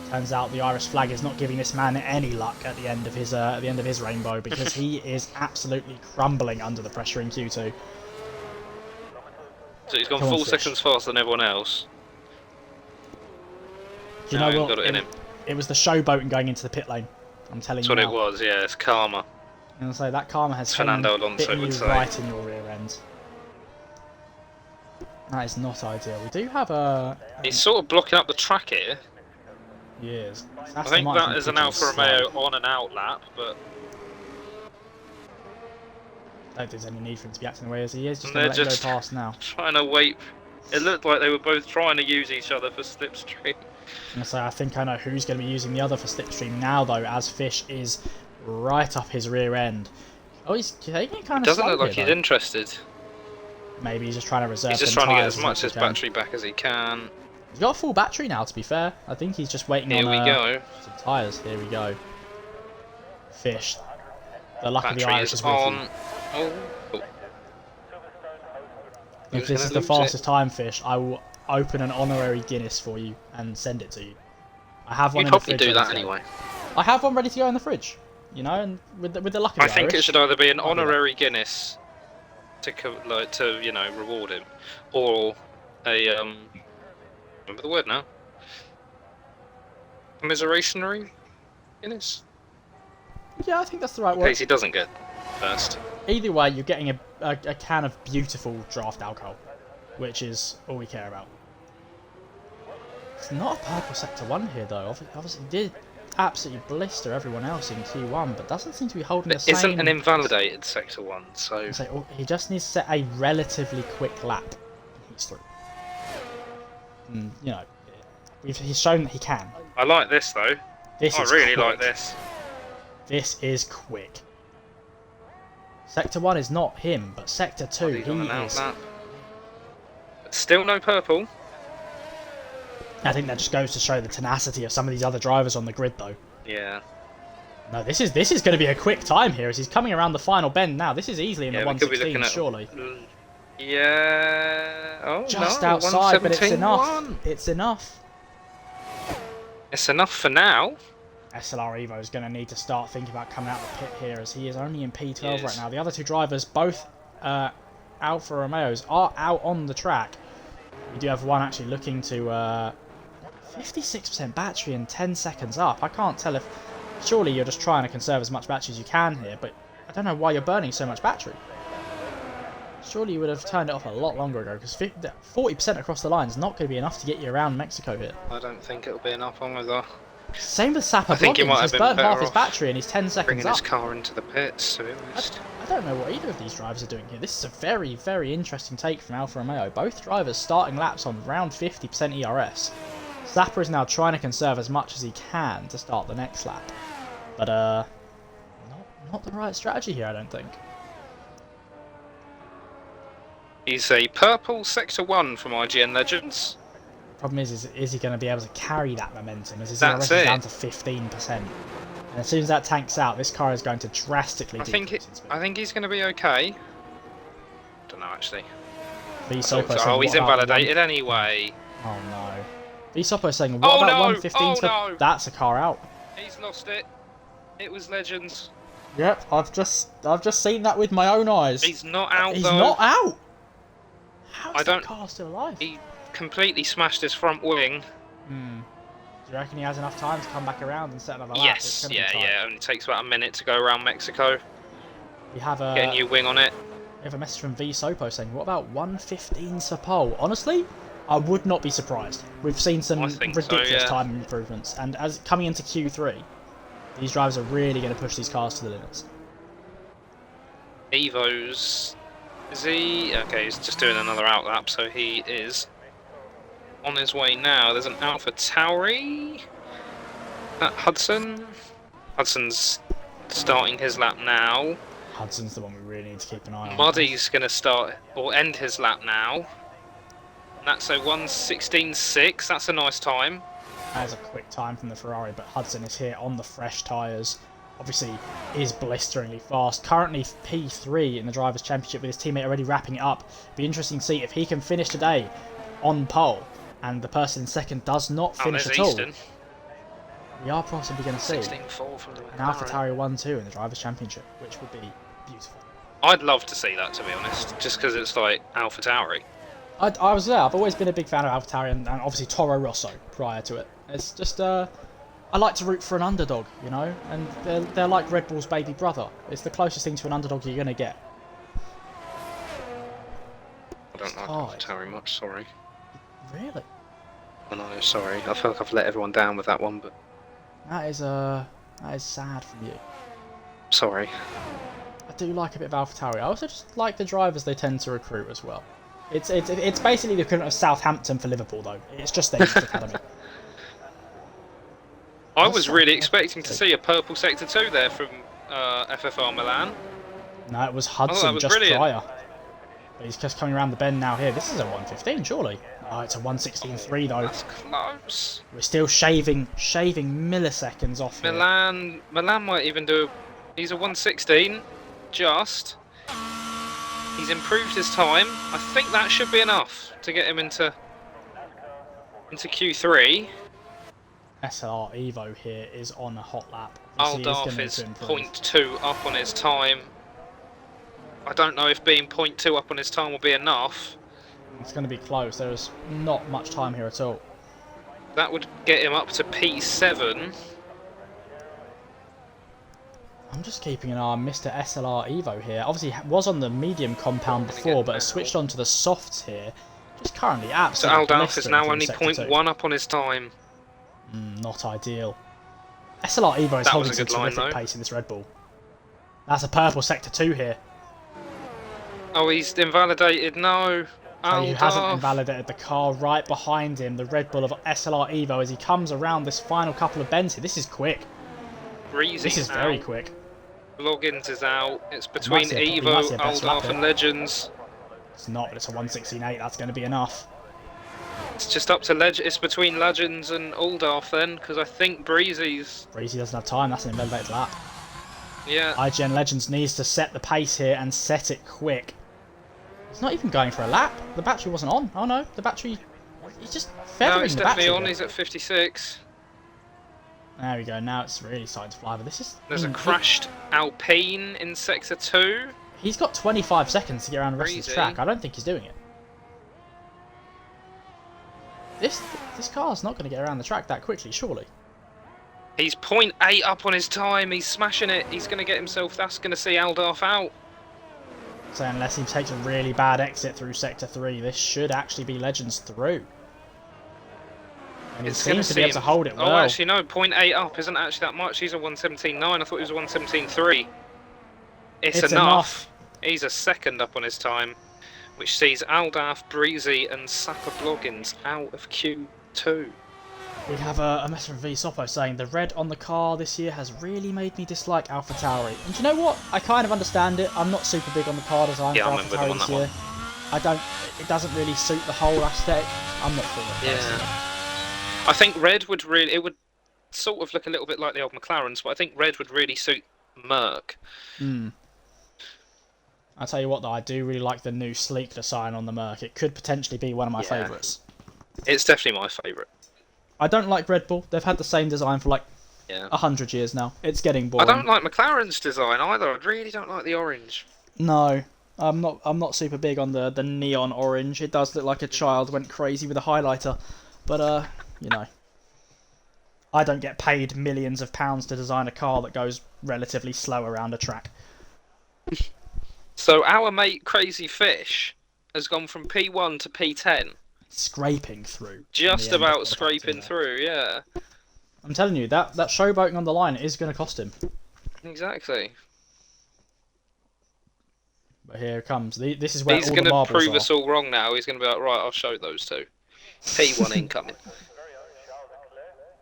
turns out the Irish flag is not giving this man any luck at the end of his rainbow because he is absolutely crumbling under the pressure in Q2. So he's gone 4 seconds faster than everyone else. Do you know what? It was the showboat going into the pit lane. I'm telling you. That's what it was, yeah, it's karma. And so that karma has Fernando Alonso bitten you right in your rear end. That is not ideal. We do have a... He's sort of blocking up the track here. He is. I think that is an Alfa Romeo on and out lap, but... I don't think there's any need for him to be acting the way as he is. Just going to let him go past now. Trying to wait. It looked like they were both trying to use each other for slipstream. And so I think I know who's going to be using the other for slipstream now, though, as Fish is right up his rear end. Oh, he's taking it kind of doesn't look like he's interested. Maybe he's just trying to reserve. He's just trying to get as much of his battery back as he can. He's got a full battery now, to be fair. I think he's just waiting on some tyres. Here we go. Fish. The luck of the Irish is with him. Oh. If this is the fastest time, Fish, I will open an honorary Guinness for you and send it to you. I have one You'd in the probably fridge. do that anyway. I have one ready to go in the fridge. You know, and with the luck of I think it should either be an honorary Guinness to you know, reward him, or a remember the word now. Commiserationary Guinness. Yeah, I think that's the right word. In case he doesn't get first. Either way, you're getting a can of beautiful draft alcohol, which is all we care about. It's not a purple Sector 1 here, though. Obviously, he did absolutely blister everyone else in Q1, but doesn't seem to be holding the same... Isn't an invalidated Sector 1, so... He just needs to set a relatively quick lap, and he's through. And, you know, he's shown that he can. I like this, though. I really like this. This is quick. Sector 1 is not him, but Sector 2, he is. But still no purple. I think that just goes to show the tenacity of some of these other drivers on the grid, though. Yeah. No, this is going to be a quick time here as he's coming around the final bend now. This is easily in the 116, surely. Yeah. Oh, just no, outside, but it's enough. It's enough. It's enough for now. SLR Evo is going to need to start thinking about coming out of the pit here, as he is only in P12 right now. The other two drivers, both Alfa Romeos, are out on the track. We do have one actually looking to 56% battery and 10 seconds up. I can't tell if... Surely you're just trying to conserve as much battery as you can here, but I don't know why you're burning so much battery. Surely you would have turned it off a lot longer ago, because 40% across the line is not going to be enough to get you around Mexico here. I don't think it'll be enough either. Same with Sapper. I think he might have he's burnt half his battery and he's 10 seconds bringing up. His car into the pits, to be honest. I don't know what either of these drivers are doing here. This is a very, very interesting take from Alfa Romeo. Both drivers starting laps on around 50% ERS. Sapper is now trying to conserve as much as he can to start the next lap. But, not the right strategy here, I don't think. He's a purple Sector 1 from IGN Legends. Problem is he going to be able to carry that momentum as his ERS is down to 15%. And as soon as that tanks out, this car is going to drastically decrease. I think he's going to be okay. Don't know, actually. Oh, he's invalidated anyway. Oh, no. Vsopo is saying, what about 115? No. That's a car out. He's lost it. It was Legends. Yep, I've just seen that with my own eyes. He's not out, He's though. not out? How is that car still alive? He completely smashed his front wing. Do you reckon he has enough time to come back around and set another lap? Yes, yeah. It only takes about a minute to go around Mexico. We have a... Get a new wing on it. We have a message from Vsopo saying, what about 115 for pole? Honestly, I would not be surprised. We've seen some ridiculous time improvements, and as coming into Q3, these drivers are really going to push these cars to the limits. Evo's... Is he... Okay, he's just doing another outlap, so he is on his way now. There's an Alpha Tauri. Hudson. Hudson's starting his lap now. Hudson's the one we really need to keep an eye on. Muddy's going to start or end his lap now. That's a 1:16.6. That's a nice time. That is a quick time from the Ferrari, but Hudson is here on the fresh tyres. Obviously, is blisteringly fast. Currently P3 in the Drivers' Championship with his teammate already wrapping it up. Be interesting to see if he can finish today on pole, and the person in second does not finish at all. Easton. We are possibly going to see 16.4 from the an AlphaTauri 1-2 in the Drivers' Championship, which would be beautiful. I'd love to see that, to be honest, just because it's like AlphaTauri. I was there. I've always been a big fan of AlphaTauri and obviously Toro Rosso prior to it. It's just I like to root for an underdog, you know, and they're like Red Bull's baby brother. It's the closest thing to an underdog you're going to get. I don't like AlphaTauri much, sorry. Really? I know, sorry. I feel like I've let everyone down with that one, but... That is sad from you. Sorry. I do like a bit of AlphaTauri. I also just like the drivers they tend to recruit as well. It's basically the equivalent of Southampton for Liverpool, though. It's just their youth academy. I was really expecting to see a purple Sector 2 there from FFR Milan. No, it was Hudson just prior. But he's just coming around the bend now here. This is a 115, surely. Oh, it's a 116.3 though. That's close. We're still shaving milliseconds off here. Milan might even do... He's a 116, just. He's improved his time. I think that should be enough to get him into Into Q3. SLR Evo here is on a hot lap. Aldarf is 0.2 up on his time. I don't know if being 0.2 up on his time will be enough. It's going to be close. There's not much time here at all. That would get him up to P7. I'm just keeping an eye on Mr. SLR Evo here. Obviously, was on the medium compound before, but has switched on to the softs here. Just currently absolutely. So Aldarf is now only 0.1 up on his time. Not ideal. SLR Evo is holding some terrific pace in this Red Bull. That's a purple sector 2 here. Oh, he's invalidated. No. He hasn't invalidated the car right behind him. The Red Bull of SLR Evo as he comes around this final couple of bends here. This is quick. This is very quick. Loggins is out. It's between Evo, Aldarf and Legends. It's not, but it's a 1:16.8. That's going to be enough. It's just up to It's between Legends and Aldarf then, because I think Breezy doesn't have time. That's an invalidated lap. Yeah. IGN Legends needs to set the pace here and set it quick. He's not even going for a lap. The battery wasn't on. Oh no, the battery. He's just feathering. No, it's definitely on. He's at 56. There we go. Now it's really starting to fly. But this is. There's a crashed Alpine in sector 2. He's got 25 seconds to get around the rest of the track. I don't think he's doing it. This car's not going to get around the track that quickly, surely. He's 0.8 up on his time. He's smashing it. He's going to get himself. That's going to see Aldarf out. So unless he takes a really bad exit through sector 3, this should actually be Legends through. And he seems to be able to hold it well. Oh, actually no, 0.8 up isn't actually that much. He's a 1:17.9. I thought he was a 1:17.3. It's enough. He's a second up on his time, which sees Aldarf, Breezy and Sapper Bloggins out of Q2. We have a message from V Sopo saying the red on the car this year has really made me dislike AlphaTauri. And do you know what? I kind of understand it. I'm not super big on the car design for AlphaTauri this year. It doesn't really suit the whole aesthetic. I'm not for it. Yeah. I think red would really, it would sort of look a little bit like the old McLarens, but I think red would really suit Merc. I'll tell you what though, I do really like the new sleek design on the Merc. It could potentially be one of my favourites. It's definitely my favourite. I don't like Red Bull. They've had the same design for like 100 years now. It's getting boring. I don't like McLaren's design either. I really don't like the orange. No, I'm not super big on the neon orange. It does look like a child went crazy with a highlighter. But you know, I don't get paid millions of pounds to design a car that goes relatively slow around a track. So our mate Crazy Fish has gone from P1 to P10. Scraping through. Just about scraping through, yeah. I'm telling you, that showboating on the line is going to cost him. Exactly. But here it comes. This is where he's all the marbles are. He's going to prove us all wrong now. He's going to be like, right, I'll show those two. P1 incoming.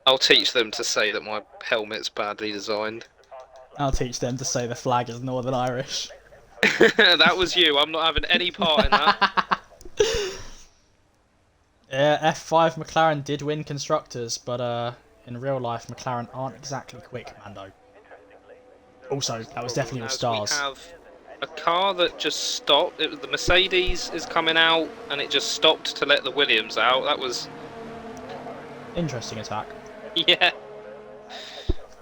I'll teach them to say that my helmet's badly designed. I'll teach them to say the flag is Northern Irish. That was you. I'm not having any part in that. Yeah, F5 McLaren did win constructors, but in real life McLaren aren't exactly quick, Mando. Also, that was definitely all stars. We have a car that just stopped. The Mercedes is coming out, and it just stopped to let the Williams out. That was interesting attack. Yeah,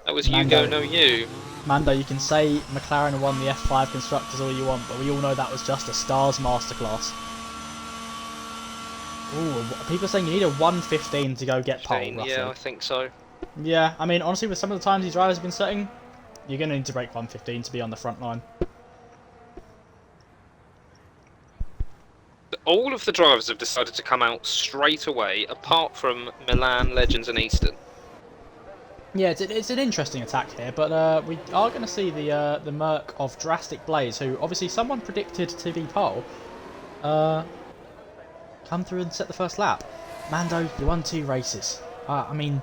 that was Mando. You go, no you. Mando, you can say McLaren won the F5 constructors all you want, but we all know that was just a stars masterclass. Ooh, people are saying you need a 1:15 to go get pole, roughly. Yeah, I think so. Yeah, I mean, honestly, with some of the times these drivers have been setting, you're going to need to break 1:15 to be on the front line. All of the drivers have decided to come out straight away, apart from Milan, Legends and Easton. Yeah, it's an interesting attack here, but we are going to see the Merc of Drastic Blaze, who obviously someone predicted to be pole, come through and set the first lap. Mando, you won 2 races. I mean,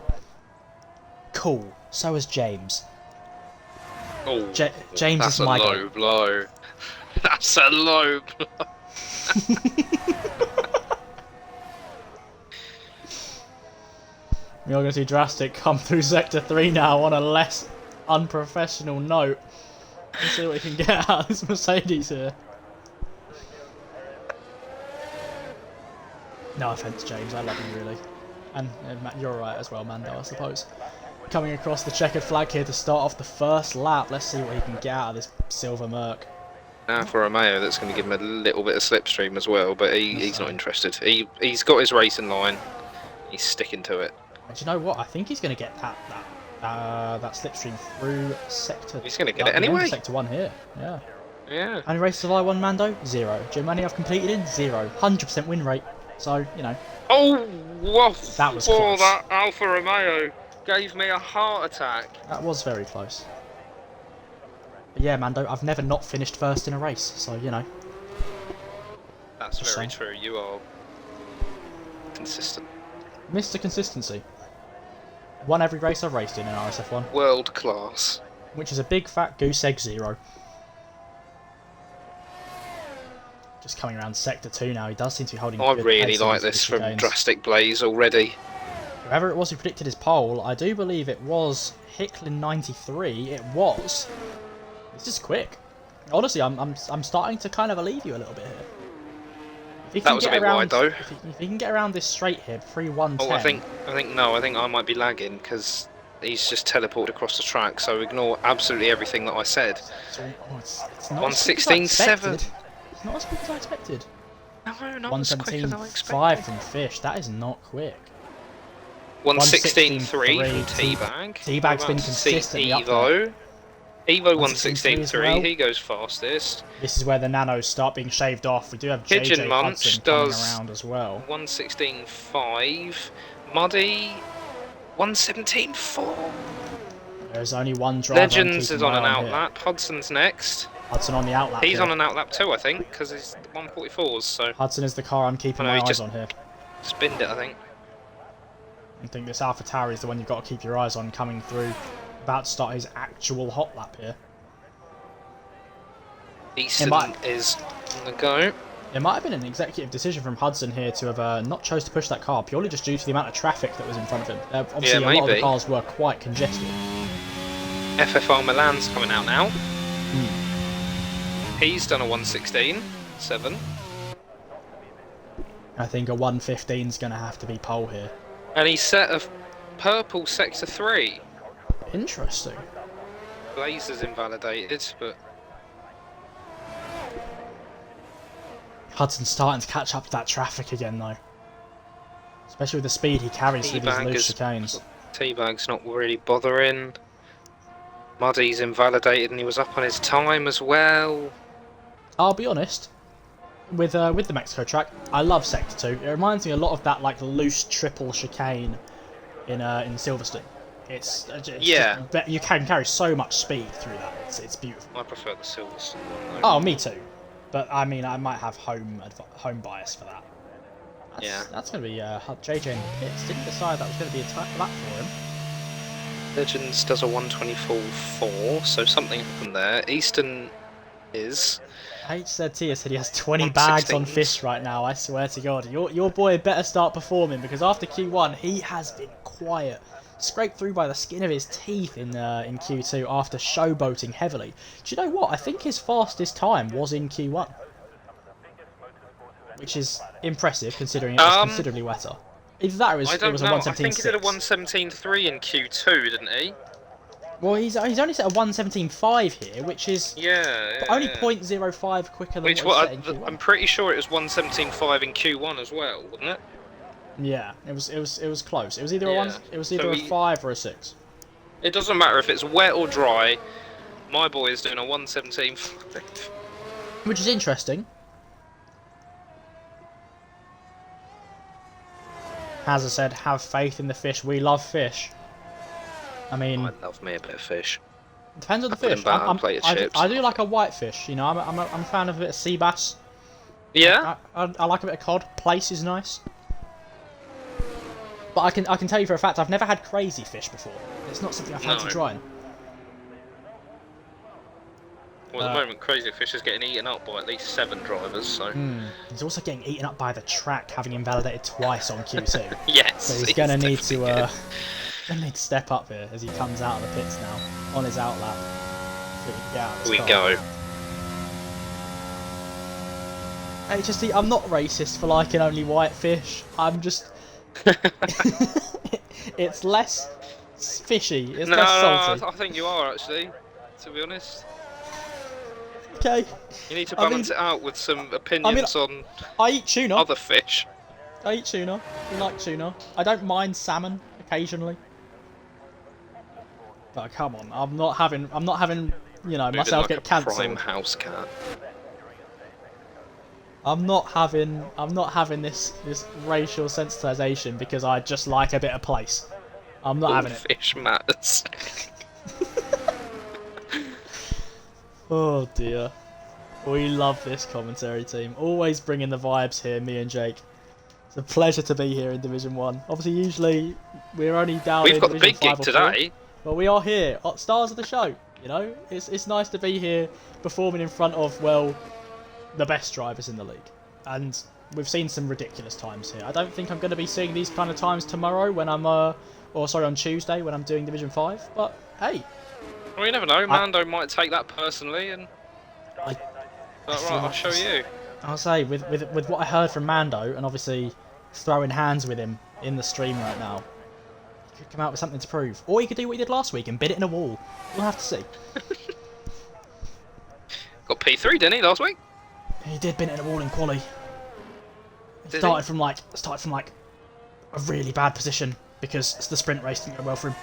cool. So has James. Oh, James is my guy. That's a low blow. That's a low blow. We are going to see Drastic come through Sector 3 now on a less unprofessional note. Let's see what we can get out of this Mercedes here. No offence, James, I love you really. And you're right as well, Mando, I suppose. Coming across the checkered flag here to start off the first lap. Let's see what he can get out of this silver Merc. Now for Romeo, that's going to give him a little bit of slipstream as well, but he's not interested. He's got his racing line. He's sticking to it. And do you know what? I think he's going to get that slipstream through sector. He's going to get it anyway. Sector 1 here. Yeah. Yeah. How many races have I won, Mando? 0. Do you know how many I've completed in? 0. 100% win rate. So, you know. Oh, whoa! That was close. That Alfa Romeo gave me a heart attack. That was very close. But yeah, Mando, I've never not finished first in a race, so, you know. That's very true. You are consistent. Mr. Consistency. Won every race I've raced in RSF1. World class. Which is a big fat goose egg 0. Just coming around sector 2 now, he does seem to be holding. I really like this from Drastic Blaze already. Whoever it was who predicted his pole, I do believe it was Hicklin93. It was. This is quick. Honestly, I'm starting to kind of believe you a little bit here. That was a bit wide though. If he can get around this straight here, 3-1-10. Oh, I think I might be lagging because he's just teleported across the track. So ignore absolutely everything that I said. It's not 1:16.7. It's not as quick as I expected. No, not as quick as I expected. 1:17.5 from Fish. That is not quick. 1:16.3 from Teabag. Teabag's been consistently up there. Evo 1:16.3, he goes fastest. This is where the nanos start being shaved off. We do have Pigeon JJ Munch Hudson does coming around as well. 1:16.5. Muddy 1:17.4. There's only one driver. Legends is on an outlap. Hudson's next. Hudson on the outlap. He's on an outlap too, I think, because he's 1:44s. So Hudson is the car I'm keeping my eyes on here. Spinned it, I think. I think this AlphaTauri is the one you've got to keep your eyes on coming through. About to start his actual hot lap here. Easton is on the go. It might have been an executive decision from Hudson here to have not chose to push that car purely just due to the amount of traffic that was in front of him. Obviously, a lot of the cars were quite congested. FFR Milan's coming out now. He's done a 1:16.7. I think a 1:15 is going to have to be pole here. And he's set a purple sector 3. Interesting. Blaze is invalidated, but Hudson's starting to catch up to that traffic again, though. Especially with the speed he carries through these loose chicanes. Teabag's not really bothering. Muddy's invalidated, and he was up on his time as well. I'll be honest. With the Mexico track, I love Sector 2. It reminds me a lot of that like loose triple chicane in Silverstone. It's yeah. You can carry so much speed through that. It's beautiful. I prefer the Silverstone one. Oh, me too. But I mean, I might have home bias for that. That's going to be JJ in the pits. Didn't decide that was going to be a tight lap for him. Legends does a 1:24.4, so something happened there. Easton is. HZT said he has 20 bags on Fish right now. I swear to God, your boy better start performing because after Q1 he has been quiet. Scraped through by the skin of his teeth in Q2 after showboating heavily. Do you know what? I think his fastest time was in Q1. Which is impressive considering it was considerably wetter. Either that or it was a 1:17.6. I think he did a 1:17.3 in Q2, didn't he? Well, he's only set a 1:17.5 here, which is only 0.05 quicker than what he set in Q1. I'm pretty sure it was 1:17.5 in Q1 as well, wasn't it? Yeah, it was close. It was either a 5 or a 6. It doesn't matter if it's wet or dry. My boy is doing a 1:17.5. Which is interesting. As I said, have faith in the Fish. We love Fish. I mean, I love me a bit of Fish. Depends on the fish. I do like a white fish. You know, I'm a fan of a bit of sea bass. Yeah. I like a bit of cod. Plaice is nice. But I can tell you for a fact I've never had crazy fish before. It's not something I fancy trying. Well, at the moment, crazy fish is getting eaten up by at least 7 drivers. So he's also getting eaten up by the track, having invalidated twice on Q2. Yes. So he's gonna need to step up here as he comes out of the pits now on his outlap. So we go. HSD, I'm not racist for liking only white fish. I'm just It's less fishy. It's No, less salty. I think you are actually, to be honest. Okay. You need to balance it out with some opinions on I eat tuna. other fish. I eat tuna. We like tuna. I don't mind salmon occasionally. But come on, I'm not having you know, myself like get cancelled. Prime house cat. I'm not having this racial sensitization because I just like a bit of place. I'm not having it. Fish matters. Oh dear. We love this commentary team. Always bringing the vibes here, me and Jake. It's a pleasure to be here in Division 1. Obviously, usually we're only down in Division 5 or 4. We've got the big gig today. But we are here, stars of the show. You know, it's nice to be here performing in front of, well, the best drivers in the league. And we've seen some ridiculous times here. I don't think I'm going to be seeing these kind of times tomorrow when I'm, on Tuesday when I'm doing Division 5. But hey. Well, you never know. Mando might take that personally and... I'll show you. I'll say, with what I heard from Mando, and obviously throwing hands with him in the stream right now, he could come out with something to prove. Or he could do what he did last week and bid it in a wall. We'll have to see. Got P3, didn't he, last week? He did bin it in a wall in quali. Started from like a really bad position because the sprint race didn't go well for him.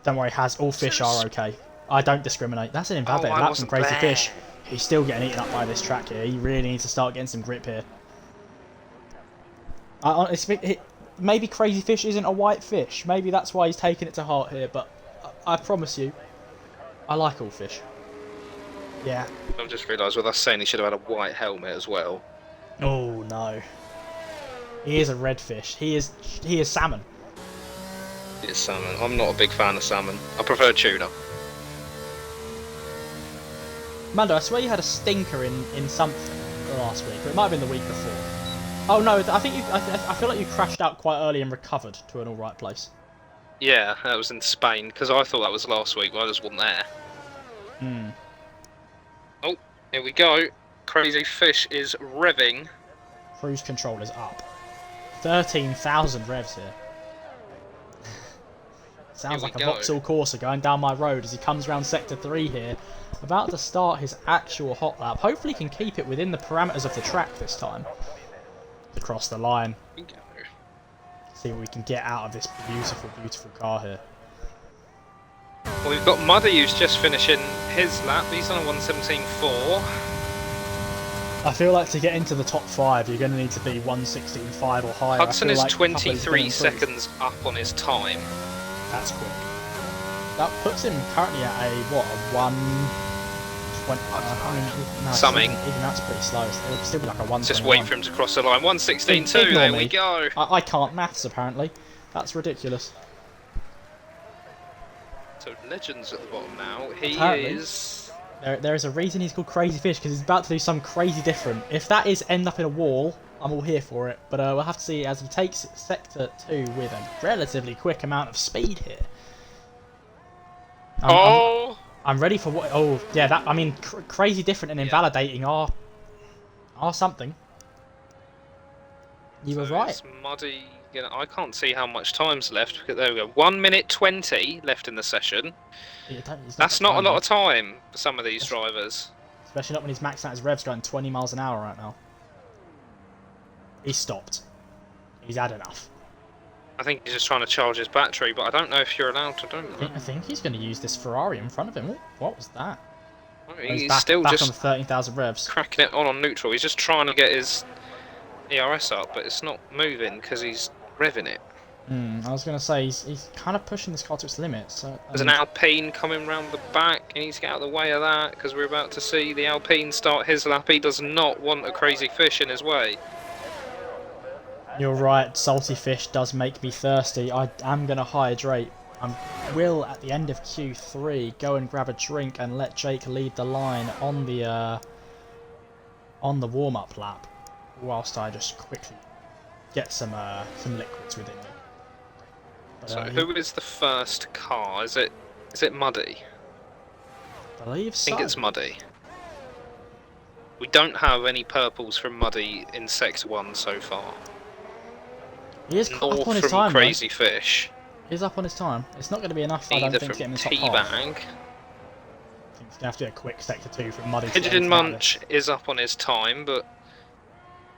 Don't worry, Haz. All fish are okay. I don't discriminate. That's an invalid lap from Crazy Fish. He's still getting eaten up by this track here. He really needs to start getting some grip here. Maybe Crazy Fish isn't a white fish. Maybe that's why he's taking it to heart here. But I promise you, I like all fish. Yeah. I've just realised with us saying he should have had a white helmet as well. Oh no. He is a red fish. He is salmon. He is salmon. I'm not a big fan of salmon. I prefer tuna. Mando, I swear you had a stinker in something last week, or it might have been the week before. Oh no, I think I feel like you crashed out quite early and recovered to an alright place. Yeah, that was in Spain, because I thought that was last week, but I just wasn't there. Hmm. Oh, here we go. Crazy Fish is revving. Cruise control is up. 13,000 revs here. Sounds like a Vauxhall Corsa going down my road as he comes around Sector 3 here. About to start his actual hot lap. Hopefully he can keep it within the parameters of the track this time. Across the line. See what we can get out of this beautiful, beautiful car here. Well, we've got Muddy who's just finishing his lap. He's on a 1:17.4. I feel like to get into the top 5, you're going to need to be 1:16.5 or higher. Hudson is 23 seconds up on his time. That's quick. That puts him currently at a 1:20. Something. Even that's pretty slow. It'll still be like a 1:21. Just wait for him to cross the line. 1:16.2. There we go. I can't maths apparently. That's ridiculous. So Legends at the bottom now. He apparently, is. There is a reason he's called Crazy Fish because he's about to do some crazy different. If that is end up in a wall, I'm all here for it. But we'll have to see as he takes Sector 2 with a relatively quick amount of speed here. I'm ready for what? Oh yeah, that I mean, crazy different and invalidating are something. You were right. It's muddy. You know, I can't see how much time's left. There we go. 1:20 left in the session. That's not a lot of time for some of these drivers. Especially not when he's maxing out his revs going 20 miles an hour right now. He's stopped. He's had enough. I think he's just trying to charge his battery, but I don't know if you're allowed to do that. I think he's going to use this Ferrari in front of him. What was that? He's still back just on 13,000 revs. Cracking it on neutral. He's just trying to get his ERS up, but it's not moving because he's revving it. I was going to say, he's kind of pushing this car to its limits. So, there's an Alpine coming round the back. He needs to get out of the way of that because we're about to see the Alpine start his lap. He does not want a Crazy Fish in his way. You're right, salty fish does make me thirsty. I am going to hydrate. I will, at the end of Q3, go and grab a drink and let Jake lead the line on the warm-up lap, whilst I just quickly get some liquids within me. But, so who is the first car? Is it Muddy? I believe so. I think it's Muddy. We don't have any purples from Muddy in Sector 1 so far. He is up north on his from time, Crazy though. Fish. He's up on his time. It's not going to be enough, I don't Either think, to get him in from the top half. Teabag. I think it's going to have to be a quick sector 2 from Muddy. Pigeon Munch is up on his time, but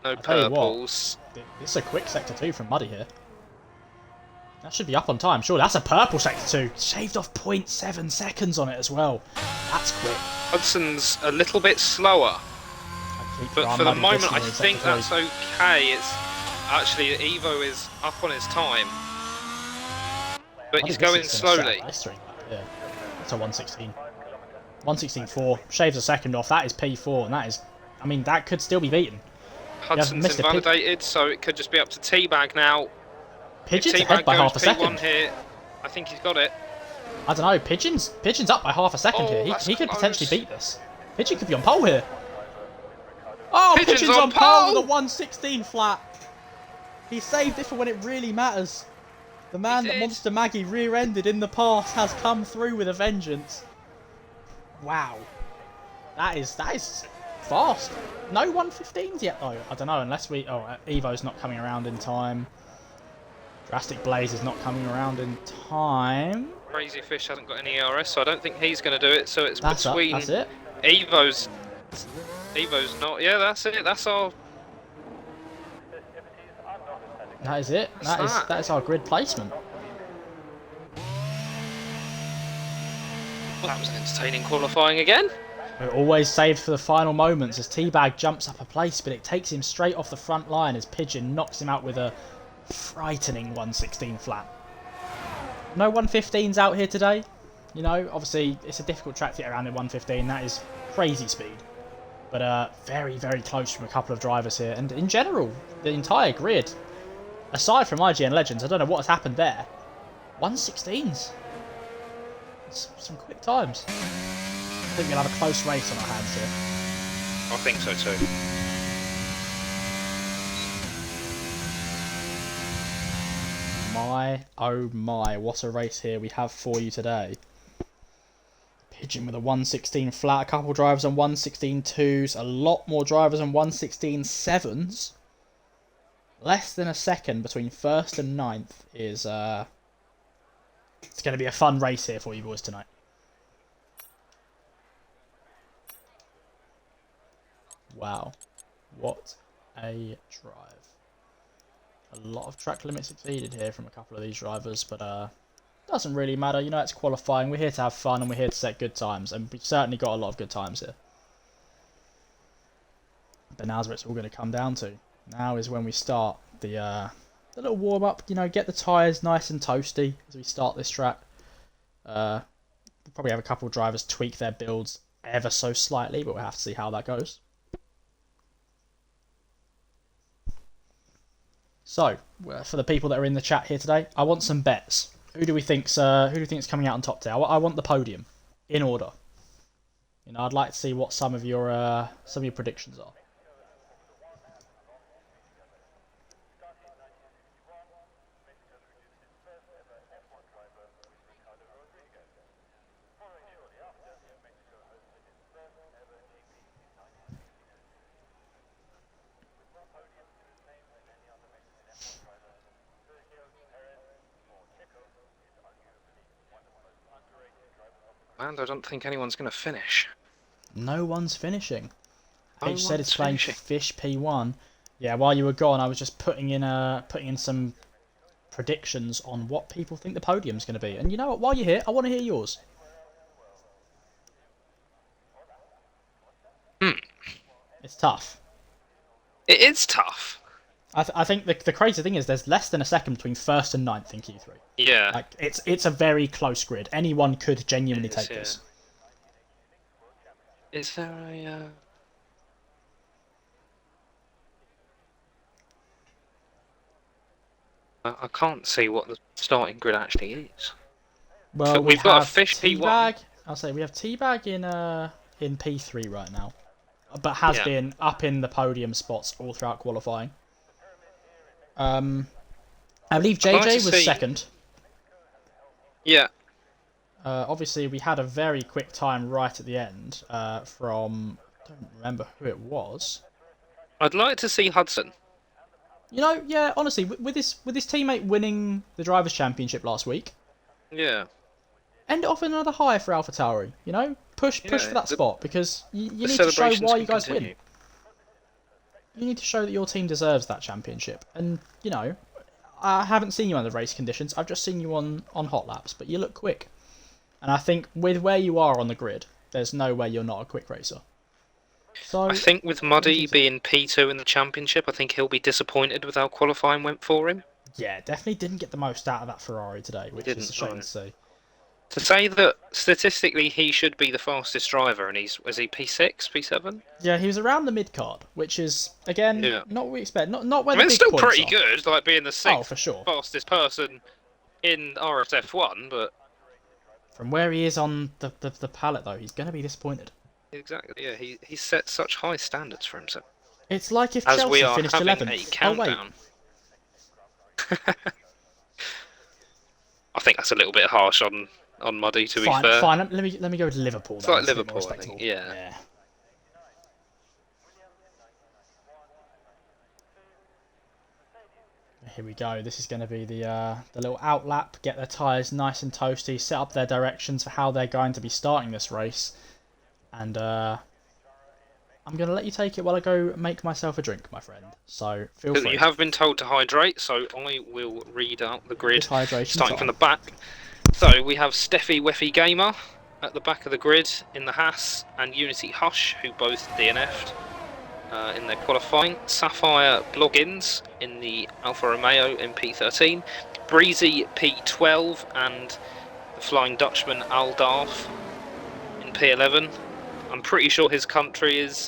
no purples. This is a quick sector 2 from Muddy here. That should be up on time. Sure, that's a purple sector 2. Shaved off 0.7 seconds on it as well. That's quick. Hudson's a little bit slower. But for the moment, I think that's okay. It's actually Evo is up on his time, but he's going slowly. Yeah, that's a 116. 116.4 shaves a second off. That is P4, and that is, I mean, that could still be beaten. Hudson's invalidated, so it could just be up to Teabag now. Pigeon's ahead by half a second. Here, I think he's got it. I don't know. Pigeon's up by half a second here. He could potentially beat this. Pigeon could be on pole here. Oh, Pigeon's on pole with a 116 flat. He saved it for when it really matters. The man that Monster Maggie rear-ended in the past has come through with a vengeance. Wow. That is fast. No 115s yet though. I don't know, unless we... Oh, Evo's not coming around in time. Drastic Blaze is not coming around in time. Crazy Fish hasn't got any ERS, so I don't think he's going to do it. So it's between... That's it. Evo's not. Yeah, that's it. That's our... That is it. That is our grid placement. Well, that was an entertaining qualifying again. We're always saved for the final moments as Teabag jumps up a place, but it takes him straight off the front line as Pigeon knocks him out with a frightening 116 flat. No 115s out here today. You know, obviously it's a difficult track to get around in 115. That is crazy speed. But very, very close from a couple of drivers here. And in general, the entire grid, aside from IGN Legends, I don't know what has happened there. 116s. Some quick times. I think we'll have a close race on our hands here. I think so too. My, oh my, what a race here we have for you today. Pigeon with a 116 flat, a couple drivers on 116 twos, a lot more drivers on 116 sevens. Less than a second between first and ninth is it's going to be a fun race here for you boys tonight. Wow, what a drive. A lot of track limits exceeded here from a couple of these drivers, but doesn't really matter. You know, it's qualifying. We're here to have fun and we're here to set good times, and we've certainly got a lot of good times here. But now's where it's all going to come down to. Now is when we start the little warm-up, you know, get the tyres nice and toasty as we start this track. We'll probably have a couple of drivers tweak their builds ever so slightly, but we'll have to see how that goes. So, for the people that are in the chat here today, I want some bets. Who do we think's coming out on top today? I want the podium in order. You know, I'd like to see what some of your predictions are. And I don't think anyone's going to finish. No one's finishing. H said it's playing Fish P1. Yeah, while you were gone, I was just putting in some predictions on what people think the podium's going to be. And you know what? While you're here, I want to hear yours. It's tough. It is tough. I think the crazy thing is there's less than a second between first and ninth in Q3. Yeah. Like it's a very close grid. Anyone could genuinely take this. Is there a... I can't see what the starting grid actually is. Well, so we've got a Fish P1. I'll say we have Teabag in P3 right now, but has been up in the podium spots all throughout qualifying. I believe JJ was second. Yeah. Obviously, we had a very quick time right at the end from... I don't remember who it was. I'd like to see Hudson. You know, yeah, honestly, with his teammate winning the Drivers' Championship last week, Yeah. end it off in another high for AlphaTauri. You know, push for that spot because you need to show why you guys win. You need to show that your team deserves that championship. And you know, I haven't seen you under race conditions. I've just seen you on hot laps, but you look quick. And I think with where you are on the grid, there's no way you're not a quick racer. So I think with Muddy being P2 in the championship, I think he'll be disappointed with how qualifying went for him. Yeah, definitely didn't get the most out of that Ferrari today, which is a shame to see. To say that statistically he should be the fastest driver, and was he P6, P7? Yeah, he was around the mid card, which is again not what we expect. Not where the big it's still points pretty are. good, like being the sixth for sure. fastest person in RSF1, but from where he is on the palette though, he's going to be disappointed. Exactly, yeah. He set such high standards for himself. It's like if Chelsea finished 11th. A countdown. I think that's a little bit harsh on Muddy, to be fair. Fine. Let me go with Liverpool. It's like Liverpool, I think. Yeah. Here we go. This is going to be the little outlap. Get their tyres nice and toasty. Set up their directions for how they're going to be starting this race. And I'm going to let you take it while I go make myself a drink, my friend. So feel free. You have been told to hydrate, so I will read out the grid, starting from the back. So we have Steffi Weffy Gamer at the back of the grid in the Haas, and Unity Hush, who both DNF'd in their qualifying. Sapphire Bloggins in the Alfa Romeo in P13. Breezy P12, and the Flying Dutchman Aldarf in P11. I'm pretty sure his country is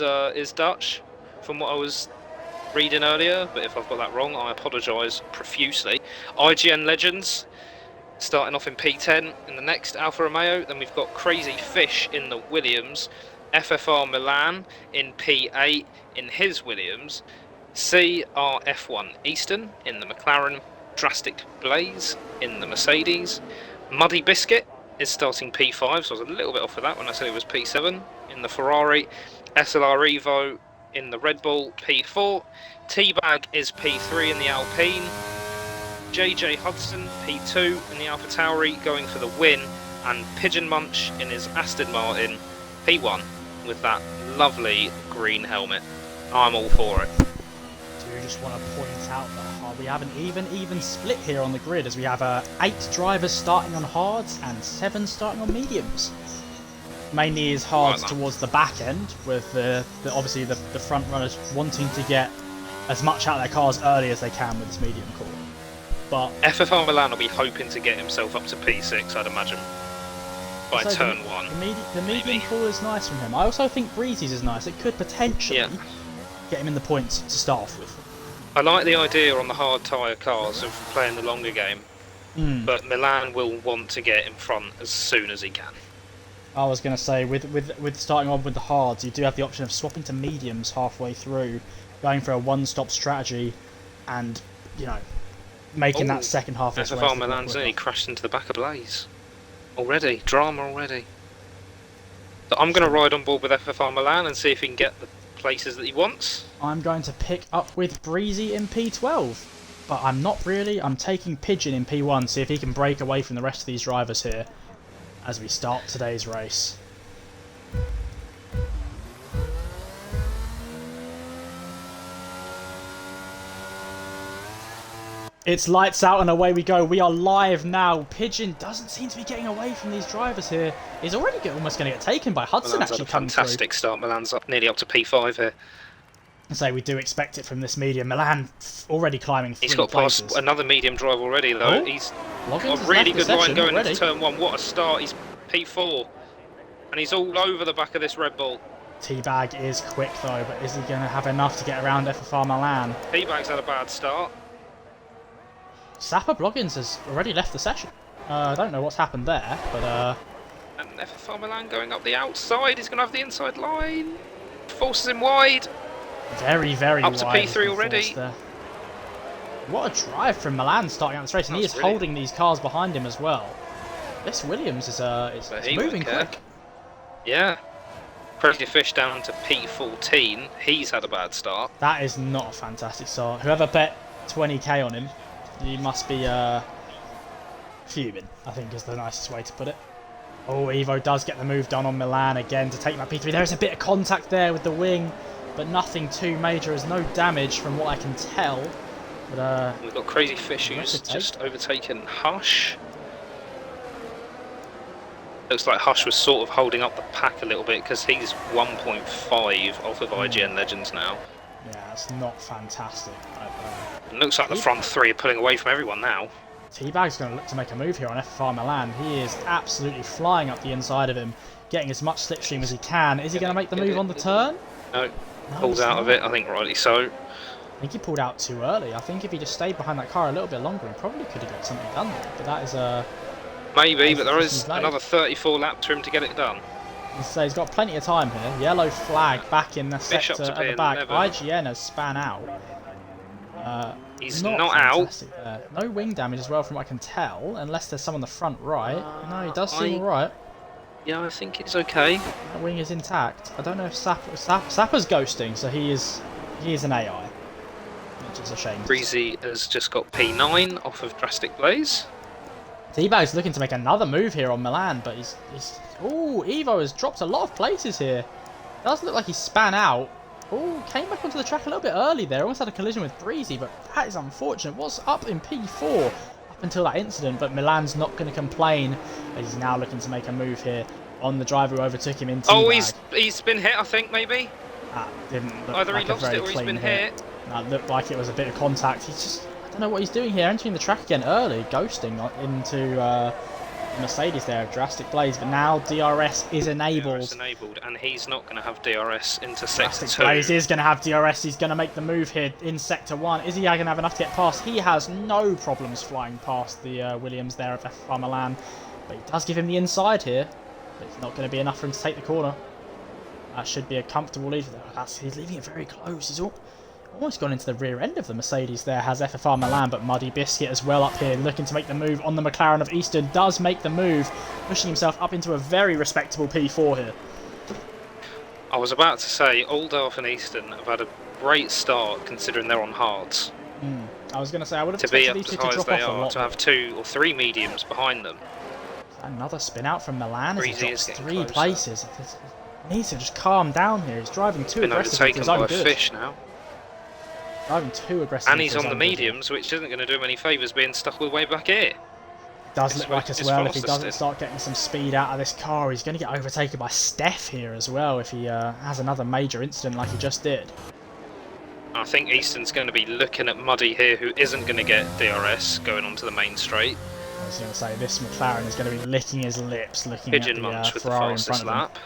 Dutch, from what I was reading earlier, but if I've got that wrong, I apologise profusely. IGN Legends starting off in P10 in the next Alfa Romeo. Then we've got Crazy Fish in the Williams, FFR Milan in P8 in his Williams, CRF1 Eastern in the McLaren, Drastic Blaze in the Mercedes. Muddy Biscuit is starting P5, so I was a little bit off with that when I said it was P7 in the Ferrari. SLR Evo in the Red Bull, P4. Teabag is P3 in the Alpine. JJ Hudson, P2 in the AlphaTauri, going for the win. And Pigeon Munch in his Aston Martin, P1, with that lovely green helmet. I'm all for it. Do you just want to point out that we have an even split here on the grid, as we have 8 drivers starting on hards and 7 starting on mediums. Mainly is hards towards the back end, with obviously the front runners wanting to get as much out of their cars early as they can with this medium core. But FFR Milan will be hoping to get himself up to P6, I'd imagine, by turn 1. The medium core is nice from him. I also think Breezy's is nice. It could potentially get him in the points to start off with. I like the idea on the hard tyre cars of playing the longer game, but Milan will want to get in front as soon as he can. I was going to say, with starting on with the hards, you do have the option of swapping to mediums halfway through, going for a one-stop strategy, and, you know, making that second half as well. SFR Milan's nearly crashed into the back of Blaze. Already. Drama already. So I'm going to ride on board with FFR Milan and see if he can get the places that he wants. I'm going to pick up with Breezy in P12, but I'm not really. I'm taking Pigeon in P1, see if he can break away from the rest of these drivers here as we start today's race. It's lights out and away we go. We are live now. Pigeon doesn't seem to be getting away from these drivers here. He's already almost going to get taken by Hudson. Milan's actually had a fantastic start. Milan's nearly up to P5 here. So we do expect it from this medium. Milan already climbing 3 He's got places. past another medium drive already though. He's got a really good line going into turn 1. What a start. He's P4 and he's all over the back of this Red Bull. Teabag is quick though, but is he going to have enough to get around FFR Milan? Teabag's had a bad start. Sapper Bloggins has already left the session. I don't know what's happened there, but and FFR Milan going up the outside. He's going to have the inside line. Forces him wide. Very, very up wide. To P3 already. What a drive from Milan starting out this race, and he is holding these cars behind him as well. This Williams is moving quick. Yeah. Crazy Fish down to P14. He's had a bad start. That is not a fantastic start. Whoever bet 20k on him. He must be fuming, I think is the nicest way to put it. Oh, Evo does get the move done on Milan again to take that P3. There is a bit of contact there with the wing, but nothing too major. There's no damage from what I can tell. But we've got Crazy Fish who's just overtaken Hush. Looks like Hush was sort of holding up the pack a little bit because he's 1.5 off of IGN Legends now. Yeah, that's not fantastic. It looks like the front three are pulling away from everyone now. T-Bag's going to look to make a move here on FFR Milan. He is absolutely flying up the inside of him, getting as much slipstream as he can. Is he going to make the move on the turn? No, pulled out of it, I think rightly so. I think he pulled out too early. I think if he just stayed behind that car a little bit longer, he probably could have got something done there. But that is maybe, but there is another 34 laps for him to get it done. So he's got plenty of time here. Yellow flag back in the sector at the back. Never. IGN has span out. He's not out. There. No wing damage as well from what I can tell, unless there's some on the front right. No, he does seem alright. Yeah, I think it's okay. That wing is intact. I don't know if Sapper's ghosting, so he is an AI. Which is a shame. Breezy has just got P9 off of Drastic Blaze. T-Bag's looking to make another move here on Milan, but he's... Ooh, Evo has dropped a lot of places here. Does look like he span out. Ooh, came back onto the track a little bit early there. Almost had a collision with Breezy, but that is unfortunate. Was up in P4 up until that incident, but Milan's not going to complain. He's now looking to make a move here on the driver who overtook him in T-Bag. Oh, he's been hit, I think, maybe? That didn't look Either like he lost it or he's been hit. That looked like it was a bit of contact. He's just... I don't know what he's doing here, entering the track again early, ghosting into Mercedes there, Drastic Blaze, but now DRS is enabled. DRS enabled, and he's not going to have DRS into Sector 2. Drastic Blaze is going to have DRS, he's going to make the move here in Sector 1. Is he going to have enough to get past? He has no problems flying past the Williams there of FFR Milan, but he does give him the inside here, but it's not going to be enough for him to take the corner. That should be a comfortable lead. He's leaving it very close. He's almost gone into the rear end of the Mercedes there, has FFR Milan, but Muddy Biscuit as well up here, looking to make the move on the McLaren of Eastern, does make the move, pushing himself up into a very respectable P4 here. I was about to say, Aldorf and Eastern have had a great start considering they're on hards. I was going to say, I would have expected these two to drop off a lot. To have 2 or 3 mediums behind them. Another spin out from Milan as he drops 3 closer. Places. He needs to just calm down here. He's driving too aggressively for his own good. Fish now. Driving too aggressively. And he's on the mediums, which isn't going to do him any favours being stuck all the way back here. Does look like as well, if he doesn't start getting some speed out of this car, he's going to get overtaken by Steph here as well if he has another major incident like he just did. I think Easton's going to be looking at Muddy here, who isn't going to get DRS going onto the main straight. I was going to say, this McLaren is going to be licking his lips looking Pigeon at the with the Ferrari in front fastest of him. lap.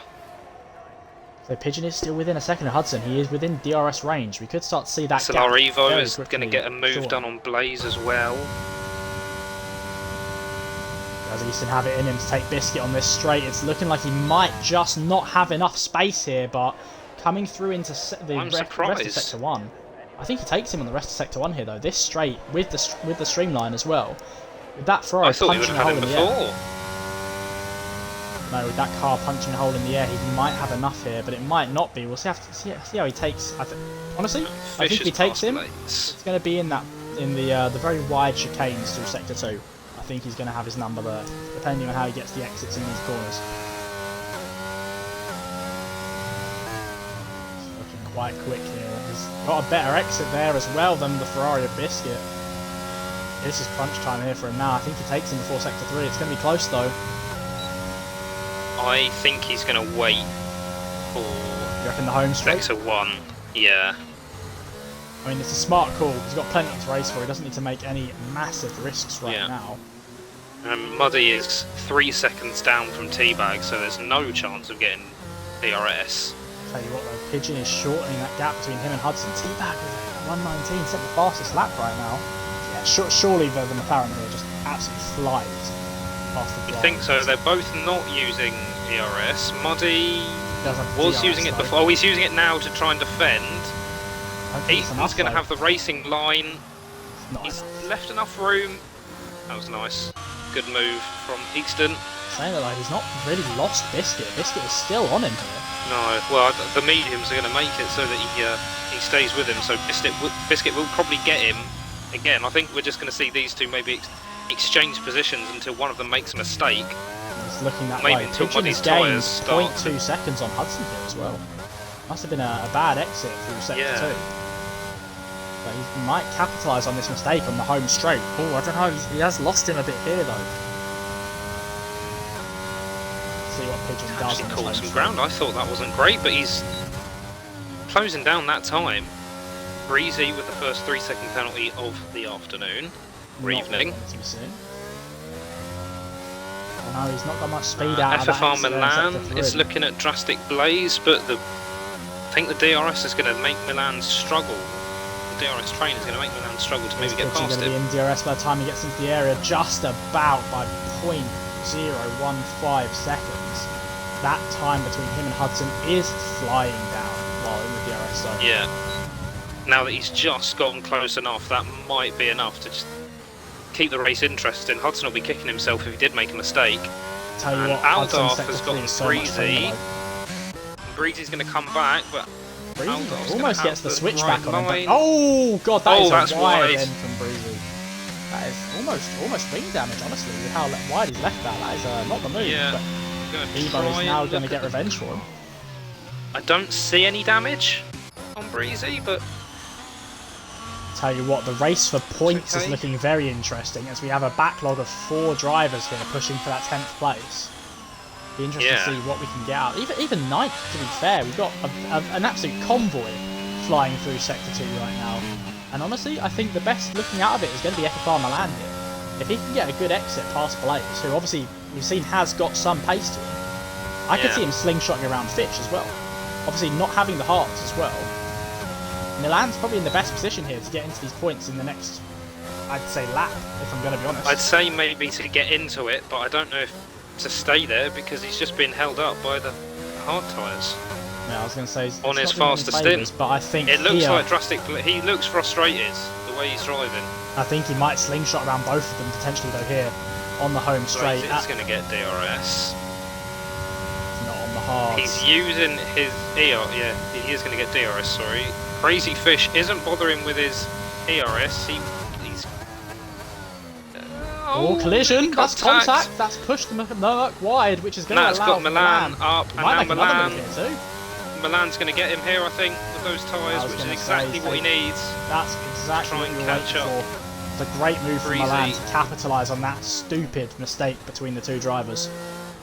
So Pigeon is still within a second of Hudson. He is within DRS range. We could start to see that Solar gap Evo is quickly going to get a move done on Blaze as well. Does Easton have it in him to take Biscuit on this straight? It's looking like he might just not have enough space here, but coming through into the rest of Sector 1. I think he takes him on the rest of Sector 1 here though. This straight with the streamline as well. With that Ferrari punching a hole in the air. No, with that car punching a hole in the air, he might have enough here, but it might not be. We'll see how he takes. Honestly, I think if he takes him, it's going to be in the very wide chicanes through Sector 2. I think he's going to have his number there, depending on how he gets the exits in these corners. It's looking quite quick here. He's got a better exit there as well than the Ferrari of Biscuit. This is crunch time here for him now. I think he takes him before Sector 3. It's going to be close though. I think he's going to wait for... You reckon the home straight? Sector 1, yeah. I mean, it's a smart call. He's got plenty to race for. He doesn't need to make any massive risks right now. Muddy is 3 seconds down from T-Bag, so there's no chance of getting DRS. Tell you what though, Pigeon is shortening that gap between him and Hudson. T-Bag with 119, set the fastest lap right now. Yeah, surely the McLaren here just absolutely flies past the I think so. They're both not using DRS. Muddy was DRS using it before. Oh, he's using it now to try and defend. Easton's going to have the racing line. He's left enough room. That was nice. Good move from Easton. Saying that like he's not really lost Biscuit. Biscuit is still on him here. No, well the mediums are going to make it so that he stays with him. So Biscuit will probably get him again, I think we're just going to see these two maybe exchange positions until one of them makes a mistake. It's looking that maybe way. Until Pigeon Muddy's has gained tyres start 0.2 seconds on Hudson here as well. Must have been a bad exit through sector 2. But he might capitalise on this mistake on the home straight. Oh, I don't know. He has lost him a bit here though. See what Pigeon does. Actually caught some ground. I thought that wasn't great, but he's closing down that time. Breezy with the first 3-second penalty of the afternoon or evening. No, he's not got much speed out of that FFR Milan is looking at drastic blaze, but I think the DRS is going to make Milan struggle. The DRS train is going to make Milan struggle to maybe get past him. He's going to be in DRS by the time he gets into the area, just about by 0.015 seconds. That time between him and Hudson is flying down while in the DRS zone. Yeah. Now that he's just gotten close enough, that might be enough to just keep the race interesting. Hudson will be kicking himself if he did make a mistake. Tell you and what, Aldaf has gotten Breezy. Breezy's going to come back, but Breezy almost gets the switch back on him. Oh god, that is a wide end from Breezy. That is almost ring damage, honestly, with how wide he's left that. That is not the move. Yeah. But Evo is now going to get revenge for him. I don't see any damage on Breezy, but tell you what, the race for points is looking very interesting as we have a backlog of 4 drivers here pushing for that 10th place. Be interesting to see what we can get out. Even 9th, to be fair, we've got an absolute convoy flying through Sector 2 right now. And honestly, I think the best looking out of it is going to be FFR Milan here. If he can get a good exit past Blaze, who obviously we've seen has got some pace to him, I could see him slingshotting around Fitch as well. Obviously not having the hearts as well. Milan's probably in the best position here to get into these points in the next, I'd say, lap, if I'm going to be honest. I'd say maybe to get into it, but I don't know if to stay there because he's just been held up by the hard tyres. Yeah, I was going to say on his faster stint, but I think it looks like drastic. He looks frustrated the way he's driving. I think he might slingshot around both of them potentially though here on the home straight. He's going to get DRS. Not on the hard. He's using his yeah, he is going to get DRS. Sorry. Crazy Fish isn't bothering with his ERS. He's collision. That's contact. That's pushed Merc wide, which is going to allow got Milan up, and now Milan's going to get him here, I think, with those tyres, which is exactly what he needs. That's exactly what you're waiting for. It's a great move from Milan to capitalise on that stupid mistake between the two drivers.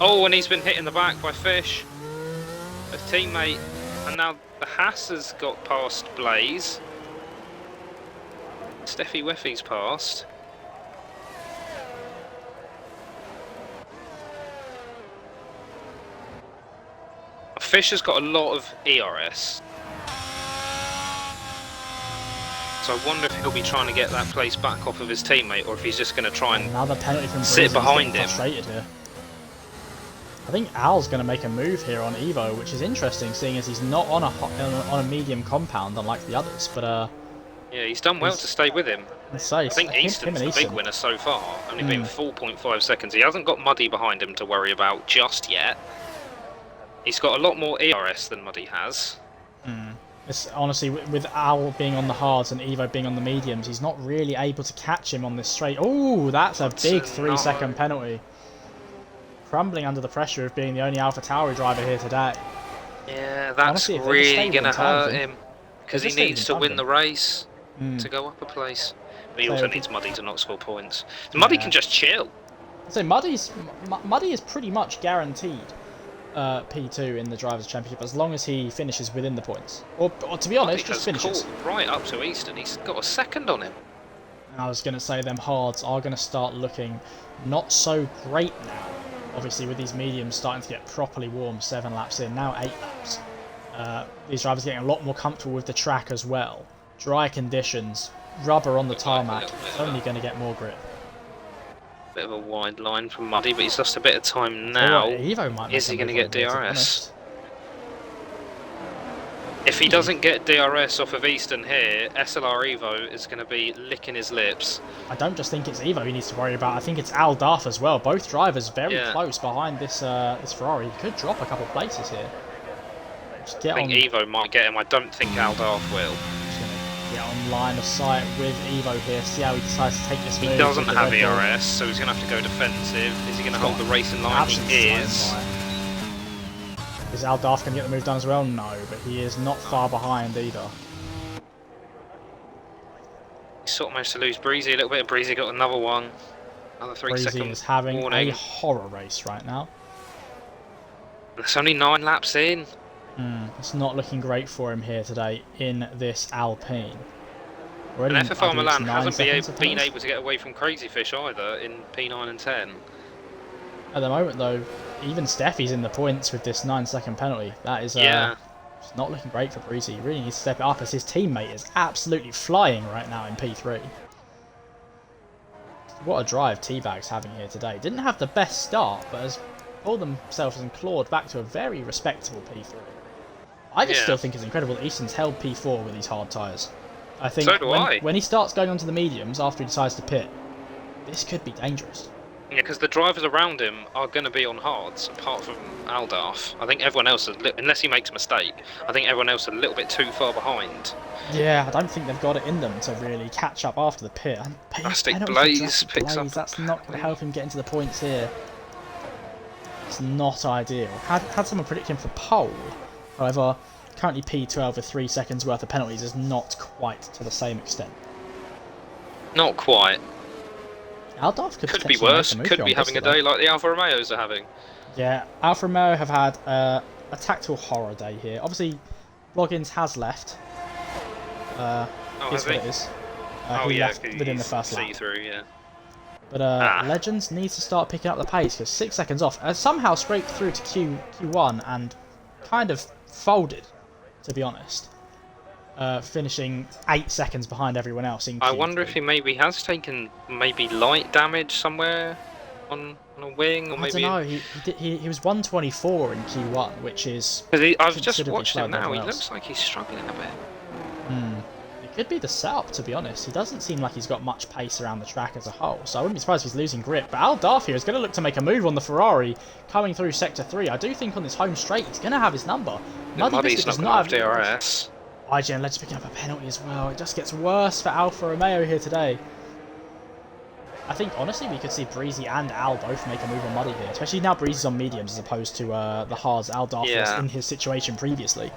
Oh, and he's been hit in the back by Fish, a teammate, and now the Haas has got past Blaze. Steffi Weffy's passed. Fish has got a lot of ERS. So I wonder if he'll be trying to get that place back off of his teammate, or if he's just going to try and another penalty from sit behind him. Here. I think Al's going to make a move here on Evo, which is interesting, seeing as he's not on a medium compound unlike the others. But yeah, he's done well to stay with him. I think Easton's the big winner so far, only being 4.5 seconds. He hasn't got Muddy behind him to worry about just yet. He's got a lot more ERS than Muddy has. It's honestly, with Al being on the hards and Evo being on the mediums, he's not really able to catch him on this straight. Oh, that's a big 3-second penalty. Crumbling under the pressure of being the only AlphaTauri driver here today. Yeah, that's really going to hurt him, because he needs to win the race to go up a place. But he also needs Muddy to not score points. So Muddy can just chill. So Muddy is pretty much guaranteed P2 in the Drivers' Championship as long as he finishes within the points. Or to be honest, just finishes. Right up to Easton, he's got a second on him. I was going to say them hards are going to start looking not so great now. Obviously with these mediums starting to get properly warm 7 laps in, now 8 laps. These drivers are getting a lot more comfortable with the track as well. Dry conditions, rubber on the tarmac, it's only going to get more grip. Bit of a wide line from Muddy, but he's lost a bit of time now. Evo might is he going to get DRS? If he doesn't get DRS off of Easton here, SLR Evo is going to be licking his lips. I don't just think it's Evo he needs to worry about, I think it's Al Duff as well. Both drivers very close behind this this Ferrari. He could drop a couple of places here. I think Evo might get him, I don't think Al Duff will. Just going to get on in line of sight with Evo here. See how he decides to take this move. He doesn't have ERS, so he's going to have to go defensive. Is he going to hold the race in line? He is. Is Aldarf going to get the move done as well? No, but he is not far behind either. He sort of managed to lose Breezy a little bit. Breezy got another one. Another 3 Breezy second is having warning. a horror race right now. It's only 9 laps in. It's not looking great for him here today in this Alpine. And FFR Milan hasn't been able to get away from Crazy Fish either in P9 and 10. At the moment though, even Steffi's in the points with this 9-second penalty. That is it's not looking great for Breezy. He really needs to step it up as his teammate is absolutely flying right now in P3. What a drive Teabag's having here today. Didn't have the best start, but has pulled themselves and clawed back to a very respectable P3. I just still think it's incredible that Easton's held P4 with these hard tyres. I think when he starts going onto the mediums after he decides to pit, this could be dangerous. Yeah, because the drivers around him are going to be on hards, apart from Aldarf. I think everyone else, unless he makes a mistake, I think everyone else is a little bit too far behind. Yeah, I don't think they've got it in them to really catch up after the pit. Plastic Blaze picks up. That's not going to help him get into the points here. It's not ideal. Had someone predict him for pole. However, currently P12 with 3 seconds worth of penalties is not quite to the same extent. Not quite. Aldarf could be worse. Could be having a day like the Alfa Romeos are having. Yeah, Alfa Romeo have had a tactical horror day here. Obviously, Bloggins has left. Is what it is. He left within the first lap. See-through, yeah. But Legends needs to start picking up the pace because 6 seconds off. Somehow scraped through to Q1 and kind of folded, to be honest. Finishing 8 seconds behind everyone else in Q3. I wonder if he maybe has taken light damage somewhere on a wing, or maybe. I don't know. He was 124 in Q1, which is. I've just watched him now. He looks like he's struggling a bit. It could be the setup, to be honest. He doesn't seem like he's got much pace around the track as a whole, so I wouldn't be surprised if he's losing grip. But Aldarf here is going to look to make a move on the Ferrari coming through Sector 3. I do think on this home straight he's going to have his number. Muddy's not going to have DRS. IGN Legends picking up a penalty as well. It just gets worse for Alfa Romeo here today. I think, honestly, we could see Breezy and Al both make a move on Muddy here, especially now Breezy's on mediums as opposed to the hards Aldarf was in his situation previously.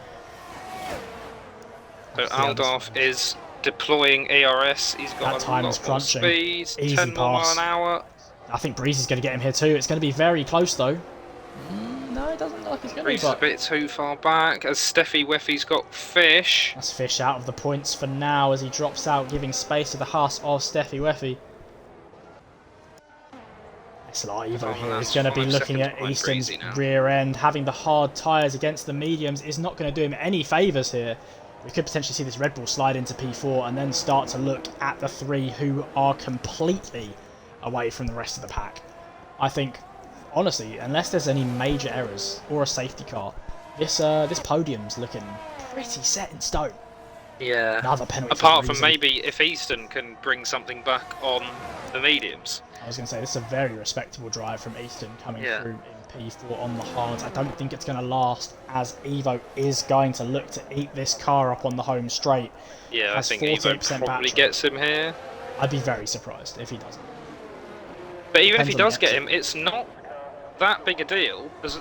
So Aldarf is deploying ERS. He's got that time is crunching. Speed, easy 10 miles an hour. I think Breezy's going to get him here too. It's going to be very close though. No, it doesn't look like he's going to be. Breezy's a bit too far back as Steffi Weffy's got Fish. That's Fish out of the points for now as he drops out, giving space to the Haas of Steffi Weffy. Evo here is going to be looking at Easton's rear end. Having the hard tyres against the mediums is not going to do him any favours here. We could potentially see this Red Bull slide into P4 and then start to look at the 3 who are completely away from the rest of the pack. I think, honestly, unless there's any major errors or a safety car, this podium's looking pretty set in stone. Yeah. Another penalty. Apart from maybe if Easton can bring something back on the mediums. I was going to say, this is a very respectable drive from Easton coming through in P4 on the hards. I don't think it's going to last as Evo is going to look to eat this car up on the home straight. Yeah, I think Evo probably gets him here. I'd be very surprised if he doesn't. But even if he does get him, it's not that big a deal. Because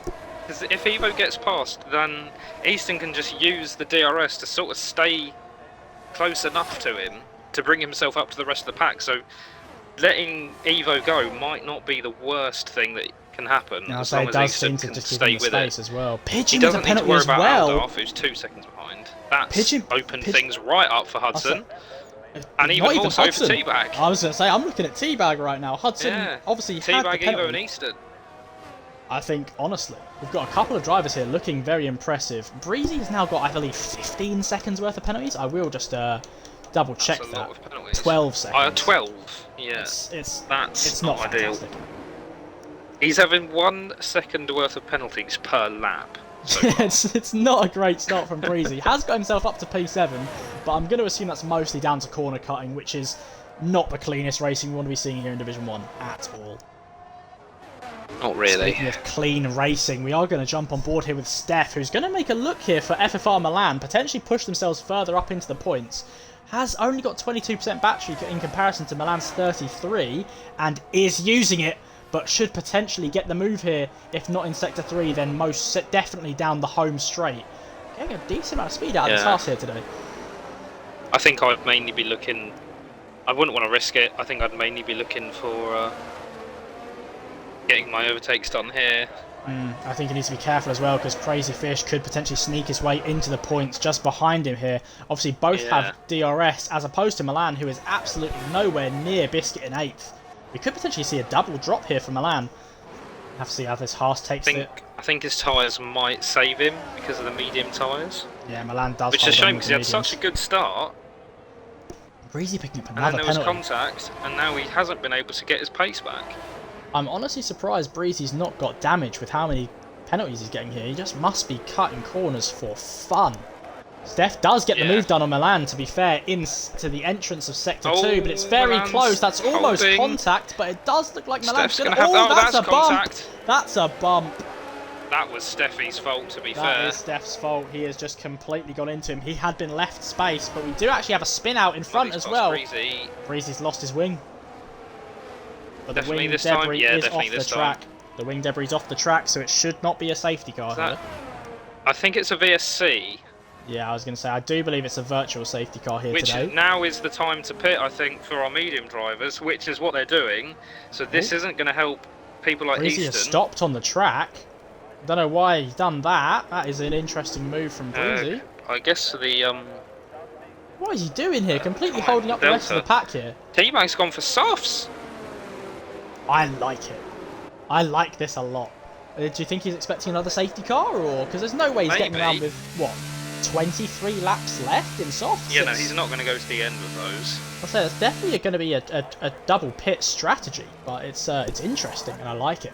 if Evo gets past, then Easton can just use the DRS to sort of stay close enough to him to bring himself up to the rest of the pack. So letting Evo go might not be the worst thing that can happen, as long as Easton can stay with it. As well. He doesn't need to worry about Aldarf, who's 2 seconds behind. That's opened things right up for Hudson. And even more so for Teabag. I was going to say, I'm looking at Teabag right now. Hudson obviously had the penalty. Teabag, Evo and Easton. I think, honestly, we've got a couple of drivers here looking very impressive. Breezy's now got, I believe, 15 seconds worth of penalties. I will just double check that. Lot of penalties. 12 seconds. 12? Yeah. It's not ideal. Fantastic. He's having 1 second worth of penalties per lap. So it's not a great start from Breezy. He has got himself up to P7, but I'm going to assume that's mostly down to corner cutting, which is not the cleanest racing we want to be seeing here in Division 1 at all. Not really. Speaking of clean racing, we are going to jump on board here with Steph, who's going to make a look here for FFR Milan, potentially push themselves further up into the points. has only got 22% battery in comparison to Milan's 33, and is using it, but should potentially get the move here. If not in Sector 3, then most definitely down the home straight. Getting a decent amount of speed out of this Haas here today. I think I'd mainly be looking... I wouldn't want to risk it. I think I'd mainly be looking for getting my overtakes done here. I think he needs to be careful as well, because Crazy Fish could potentially sneak his way into the points just behind him here. Obviously, both have DRS, as opposed to Milan, who is absolutely nowhere near Biscuit in 8th. We could potentially see a double drop here for Milan. Have to see how this Haas takes it. I think his tyres might save him because of the medium tyres. Yeah, Milan does. Which is a shame because he had such a good start. Breezy picking up another penalty. And then there was contact, and now he hasn't been able to get his pace back. I'm honestly surprised Breezy's not got damage with how many penalties he's getting here. He just must be cutting corners for fun. Steph does get the move done on Milan, to be fair, into the entrance of Sector 2, but it's very close. That's almost contact, but it does look like Milan's going to... Oh, that's a bump! That's a bump. That was Steffi's fault, to be fair. That is Steph's fault. He has just completely gone into him. He had been left space, but we do actually have a spin out in front as well. Breezy's lost his wing. But the wing debris is off the track. The wing debris is off the track, so it should not be a safety car here. I think it's a VSC. Yeah, I was going to say, I do believe it's a virtual safety car here today. Which now is the time to pit, I think, for our medium drivers, which is what they're doing. So this isn't going to help people like Breezy Easton. Has stopped on the track. Don't know why he's done that. That is an interesting move from Breezy. I guess the... What is he doing here? Completely holding up the rest of the pack here. T-Bag's gone for softs. I like it. I like this a lot. Do you think he's expecting another safety car, or because there's no way he's getting around with what 23 laps left in softs? Yeah, no, he's not going to go to the end with those. I'll say it's definitely going to be a double pit strategy, but it's interesting and I like it.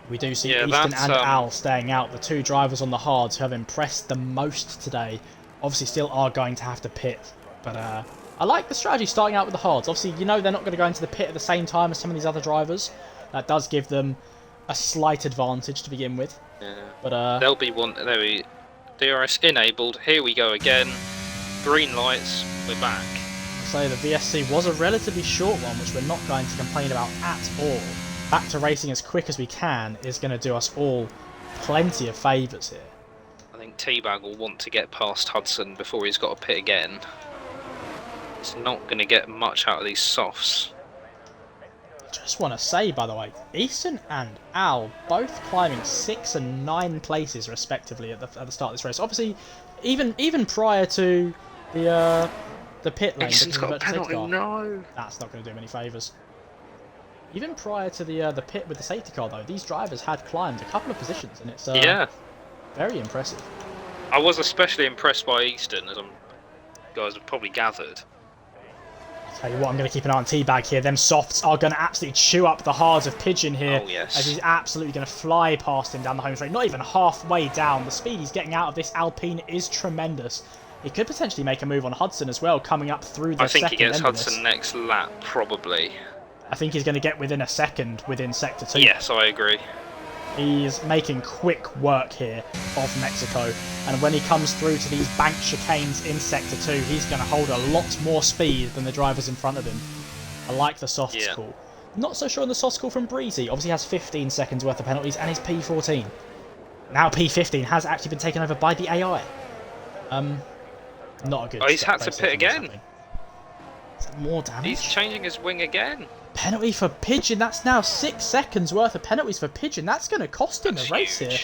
We do see Easton and Al staying out, the two drivers on the hards who have impressed the most today. Obviously, still are going to have to pit, but I like the strategy starting out with the hards. Obviously, you know they're not going to go into the pit at the same time as some of these other drivers. That does give them a slight advantage to begin with. Yeah. But there'll be one. There we DRS enabled. Here we go again. Green lights. We're back. So the VSC was a relatively short one, which we're not going to complain about at all. Back to racing as quick as we can is going to do us all plenty of favours here. I think T-Bag will want to get past Hudson before he's got to pit again. He's not going to get much out of these softs. Just want to say, by the way, Easton and Al both climbing 6 and 9 places respectively at the start of this race. Obviously, even prior to the pit lane, Easton's got a penalty. No, that's not going to do him any favours. Even prior to the pit with the safety car, though, these drivers had climbed a couple of positions, and it's very impressive. I was especially impressed by Easton, as you guys have probably gathered. Tell you what, I'm going to keep an eye on T-Bag here. Them softs are going to absolutely chew up the hards of Pigeon here. Oh, yes. As he's absolutely going to fly past him down the home straight. Not even halfway down. The speed he's getting out of this Alpine is tremendous. He could potentially make a move on Hudson as well, coming up through the second. I think he gets Hudson next lap, probably. I think he's going to get within a second within Sector 2. Yes, I agree. He's making quick work here of Mexico, and when he comes through to these bank chicanes in Sector 2, he's going to hold a lot more speed than the drivers in front of him. I like the soft call. Not so sure on the soft call from Breezy. Obviously has 15 seconds worth of penalties and he's P14. Now P15 has actually been taken over by the AI. Not a good. Oh, he's had to pit again. Is that more damage? He's changing his wing again. Penalty for Pigeon. That's now 6 seconds worth of penalties for Pigeon. That's going to cost him the race here.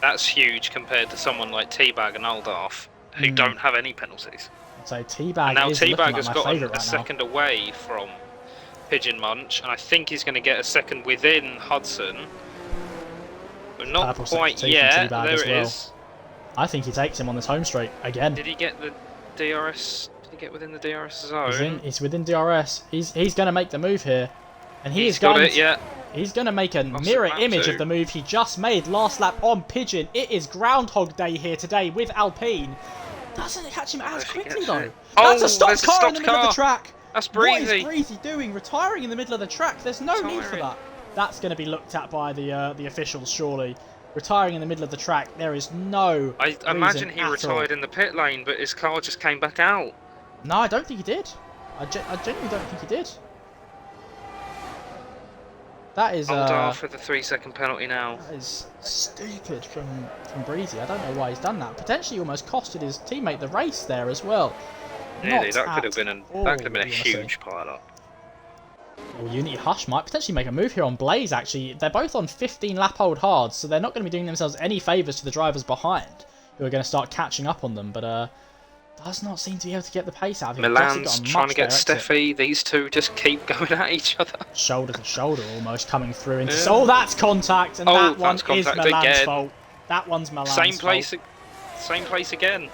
That's huge compared to someone like T-Bag and Aldarf, who don't have any penalties. So T-Bag now is T-Bag has got a second away from Pigeon Munch, and I think he's going to get a second within Hudson. But not quite yet. There it is. I think he takes him on this home straight again. Did he get the DRS? Did he get within the DRS zone? He's within DRS. He's going to make the move here, and he's got it. Yeah. He's going to make a mirror image of the move he just made last lap on Pigeon. It is Groundhog Day here today with Alpine. Doesn't catch him as quickly though. That's a stopped car in the middle of the track. That's Breezy. What is Breezy doing? Retiring in the middle of the track. There's no need for that. That's going to be looked at by the officials, surely. retiring in the middle of the track. There is no I imagine reason he at retired all. in the pit lane, but his car just came back out. No, I don't think he did. I genuinely don't think he did. That is Hold off for the 3-second penalty now. That is stupid from Breezy. I don't know why he's done that. Potentially almost costed his teammate the race there as well. Nearly, that could have been a huge pile-up. Well, Unity Hush might potentially make a move here on Blaze, actually. They're both on 15 lap-old hards, so they're not going to be doing themselves any favours to the drivers behind, who are going to start catching up on them, but does not seem to be able to get the pace out of him. Milan's trying to get Steffi. These two just keep going at each other. Shoulder to shoulder almost coming through into... Yeah. Oh, that's contact, and that one is Milan's fault. That one's Milan's fault. Same place again.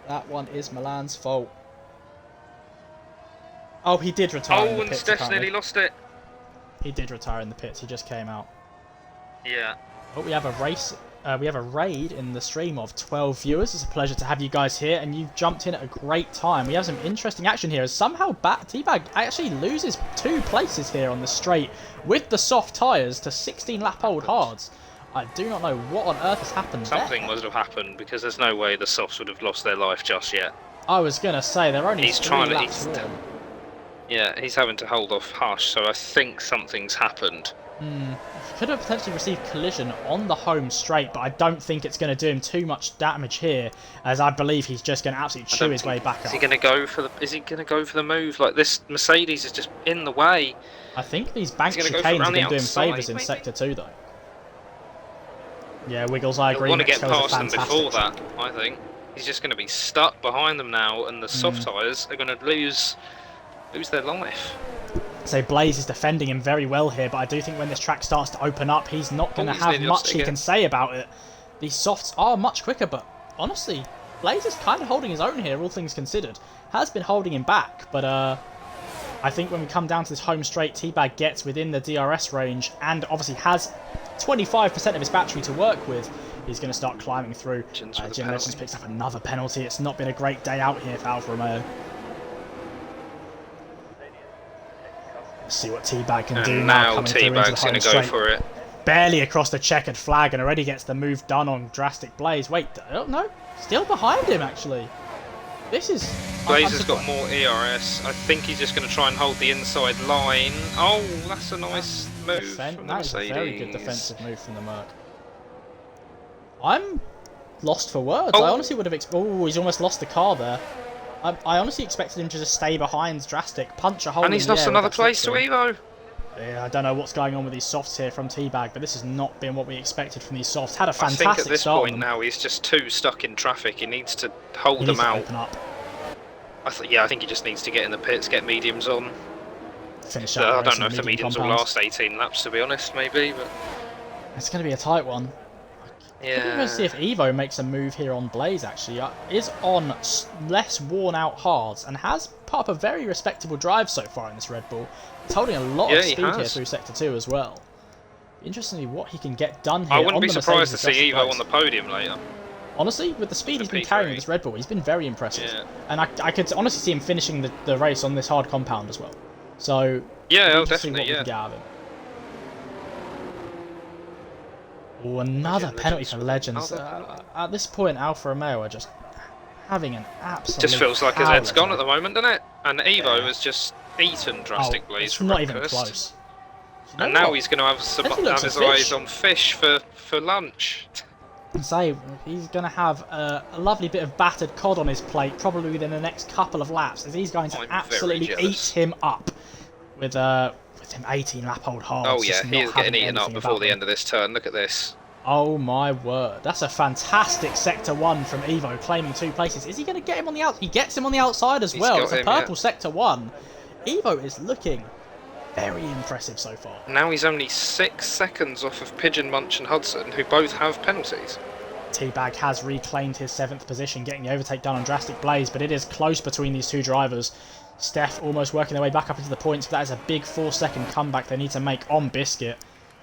That one is Milan's fault. Oh, he did retire in the pits. Oh, and Steph's nearly lost it. He did retire in the pits. He just came out. Yeah. Oh, we have a race. We have a raid in the stream of 12 viewers. It's a pleasure to have you guys here, and you've jumped in at a great time. We have some interesting action here, as somehow T-Bag actually loses 2 places here on the straight with the soft tyres to 16 lap-old hards. I do not know what on earth has happened Something must have happened, because there's no way the softs would have lost their life just yet. I was going to say, they're only 3 laps warm. Yeah, he's having to hold off Hush, so I think something's happened. He could have potentially received collision on the home straight, but I don't think it's going to do him too much damage here, as I believe he's just going to absolutely chew his way back up. Is he going to go for the? Is he going to go for the move? Like, this Mercedes is just in the way. I think these bank chicanes are going to do him favours in Sector 2, though. Yeah, Wiggles, I agree. He'll want to get past them before that, I think. He's just going to be stuck behind them now, and the soft tyres are going to lose their life. So Blaze is defending him very well here, but I do think when this track starts to open up, he's not going to have much he can say about it. These softs are much quicker, but honestly, Blaze is kind of holding his own here, all things considered. Has been holding him back, but I think when we come down to this home straight, T-Bag gets within the DRS range and obviously has 25% of his battery to work with. He's going to start climbing through. Jim Legends picks up another penalty. It's not been a great day out here for Alfa Romeo. Let's see what T-Bag can do now. T-Bag's going to go for it. Barely across the checkered flag and already gets the move done on Drastic Blaze. Wait, oh no, still behind him actually. This is... Blaze has got more ERS. I think he's just going to try and hold the inside line. Oh, that's a nice move from the Mercedes. That is a very good defensive move from the Merc. I'm lost for words. I honestly would have... Oh, he's almost lost the car there. I honestly expected him to just stay behind Drastic, punch a hole in the air. And he's lost another place to Evo. Yeah, I don't know what's going on with these softs here from T-Bag, but this has not been what we expected from these softs. Had a fantastic start. I think at this point now he's just too stuck in traffic. He needs to hold them out. Open up. I think he just needs to get in the pits, get mediums on. Finish up. I don't know if the mediums will last 18 laps, to be honest, maybe. But it's going to be a tight one. Yeah. We're going to see if Evo makes a move here on Blaze, actually. Is on less worn-out hards and has put up a very respectable drive so far in this Red Bull. He's holding a lot of speed here through Sector 2 as well. Interestingly, what he can get done here. I wouldn't be surprised to see Evo on the podium later. Honestly, with the speed he's been carrying in this Red Bull, he's been very impressive. Yeah. And I could honestly see him finishing the race on this hard compound as well. So, yeah, definitely, yeah. Get out of him. Oh, another penalty for Legends. At this point, Alfa Romeo are just having an absolute... Just feels like his head's gone at the moment, doesn't it? And Evo has just just Drastic Blaze for breakfast. Not even close. And now he's going to have his eyes on fish for lunch. Say he's going to have a lovely bit of battered cod on his plate, probably within the next couple of laps, as he's going to absolutely eat him up with him 18 lap old hard. Oh yeah, he is getting eaten up before the end of this turn. Look at this. Oh my word, that's a fantastic Sector 1 from Evo, claiming 2 places. Is he going to get him on the outside? He gets him on the outside as well. It's a purple Sector 1. Evo is looking very impressive so far. Now he's only 6 seconds off of Pigeon Munch and Hudson, who both have penalties. T-Bag has reclaimed his 7th position, getting the overtake done on Drastic Blaze, but it is close between these 2 drivers. Steph almost working their way back up into the points, but that is a big 4-second comeback they need to make on Biscuit.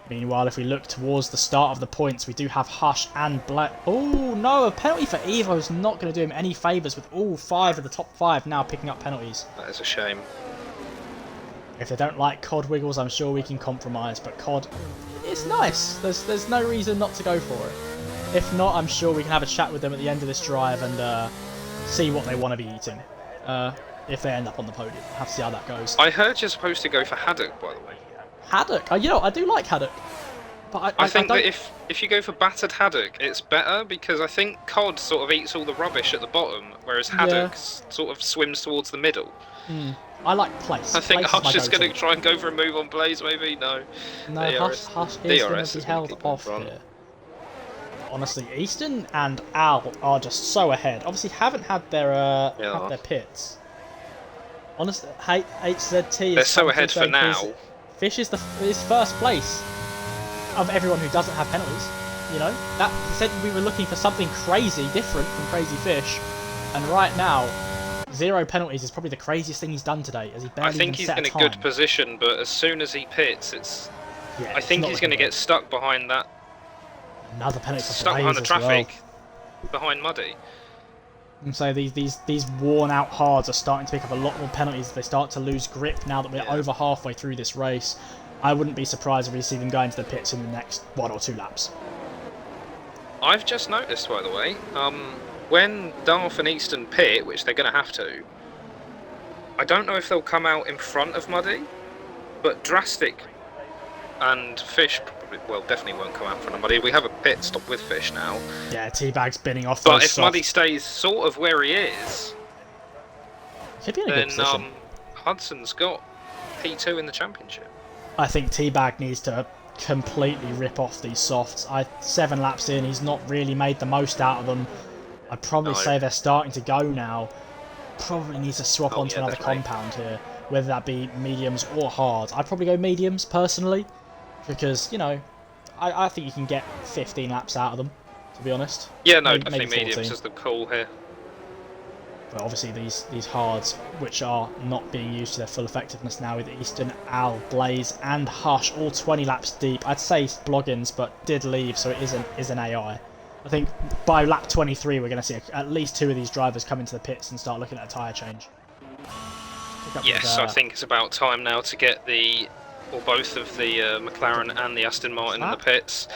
Meanwhile, if we look towards the start of the points, we do have Hush and Black. Oh no, a penalty for Evo is not going to do him any favours, with all 5 of the top 5 now picking up penalties. That is a shame. If they don't like COD wiggles, I'm sure we can compromise, but COD, it's nice. There's no reason not to go for it. If not, I'm sure we can have a chat with them at the end of this drive and see what they want to be eating. If they end up on the podium. We'll have to see how that goes. I heard you're supposed to go for haddock, by the way. Haddock? You know, I do like haddock. But I think that if you go for battered haddock, it's better because I think cod sort of eats all the rubbish at the bottom, whereas haddock sort of swims towards the middle. I like place. I think Hush is going to try and go for a move on Blaze, maybe? No. No, Hush is going to be held off here. Honestly, Easton and Al are just so ahead. Obviously, haven't had their pits. Honestly, HZT. They're so ahead for now. Fish is his first place of everyone who doesn't have penalties. You know, that he said we were looking for something crazy, different from Crazy Fish, and right now, 0 penalties is probably the craziest thing he's done today. As he barely I think he's in a good position, but as soon as he pits, I think he's going to get stuck behind that. Another penalty. Stuck behind the traffic, behind Muddy. And so these worn out hards are starting to pick up a lot more penalties. They start to lose grip now that we're over halfway through this race. I wouldn't be surprised if we see them go into the pits in the next 1 or 2 laps. I've just noticed, by the way, when Darth and Easton pit, which they're going to have to, I don't know if they'll come out in front of Muddy, but Drastic and Fish definitely won't come out in front of Muddy. We have a pit stop with Fish now. Yeah, Teabag's binning off. But if Muddy stays sort of where he is, then Hudson's got P2 in the championship. I think Teabag needs to completely rip off these softs. 7 laps in, he's not really made the most out of them. I'd probably say they're starting to go now. Probably needs to swap onto another compound here, whether that be mediums or hards. I'd probably go mediums personally, because, you know, I think you can get 15 laps out of them, to be honest. Yeah, no, definitely mediums is the call here. But obviously these hards, which are not being used to their full effectiveness now with Easton, Al, Blaze and Hush, all 20 laps deep. I'd say Bloggins, but did leave, so it is an AI. I think by lap 23 we're going to see at least 2 of these drivers come into the pits and start looking at a tyre change. Yes, I think it's about time now to get both of the McLaren and the Aston Martin in the pits.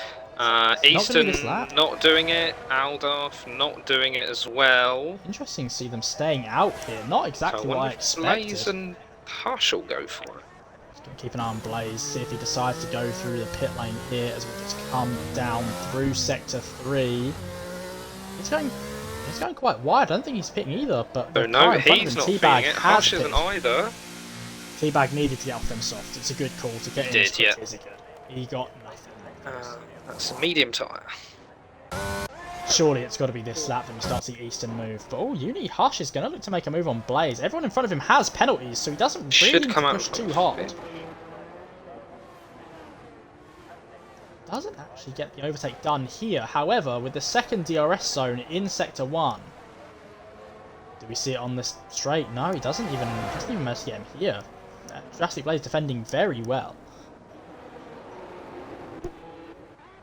Easton not doing it, Aldarf not doing it as well. Interesting to see them staying out here, not exactly what I expected. Blaze and Hush will go for it. Just gonna keep an eye on Blaze, see if he decides to go through the pit lane here as we just come down through sector 3. He's going quite wide. I don't think he's pitting either, but no, he's not pitting it. Hush isn't either. Teabag needed to get off them soft. It's a good call to get in. Is it good? He got nothing. That's a medium tyre. Surely it's got to be this lap that we start to see Easton move. But Uni Hush is going to look to make a move on Blaze. Everyone in front of him has penalties, so he doesn't really need to push too hard. Doesn't actually get the overtake done here. However, with the second DRS zone in Sector 1, do we see it on this straight? No, he doesn't even manage to get him here. Drastic Blaze defending very well.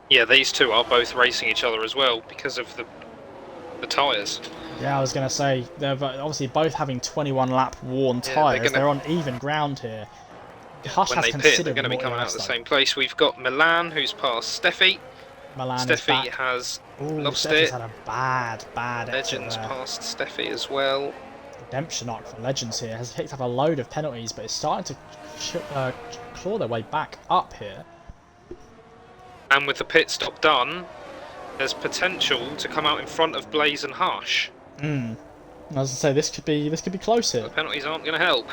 Yeah, these two are both racing each other as well because of the tyres. Yeah, I was going to say, they're obviously both having 21 lap worn tyres. They're on even ground here. Hush when they pit, they're going to be coming out of the same place. We've got Milan, who's passed Steffi. Steffi has lost it. Had a bad Legends passed Steffi as well. Redemption arc for Legends here has picked up a load of penalties, but it's starting to claw their way back up here. And with the pit stop done, there's potential to come out in front of Blaze and Hush. I was going to say this could be close here. The penalties aren't going to help.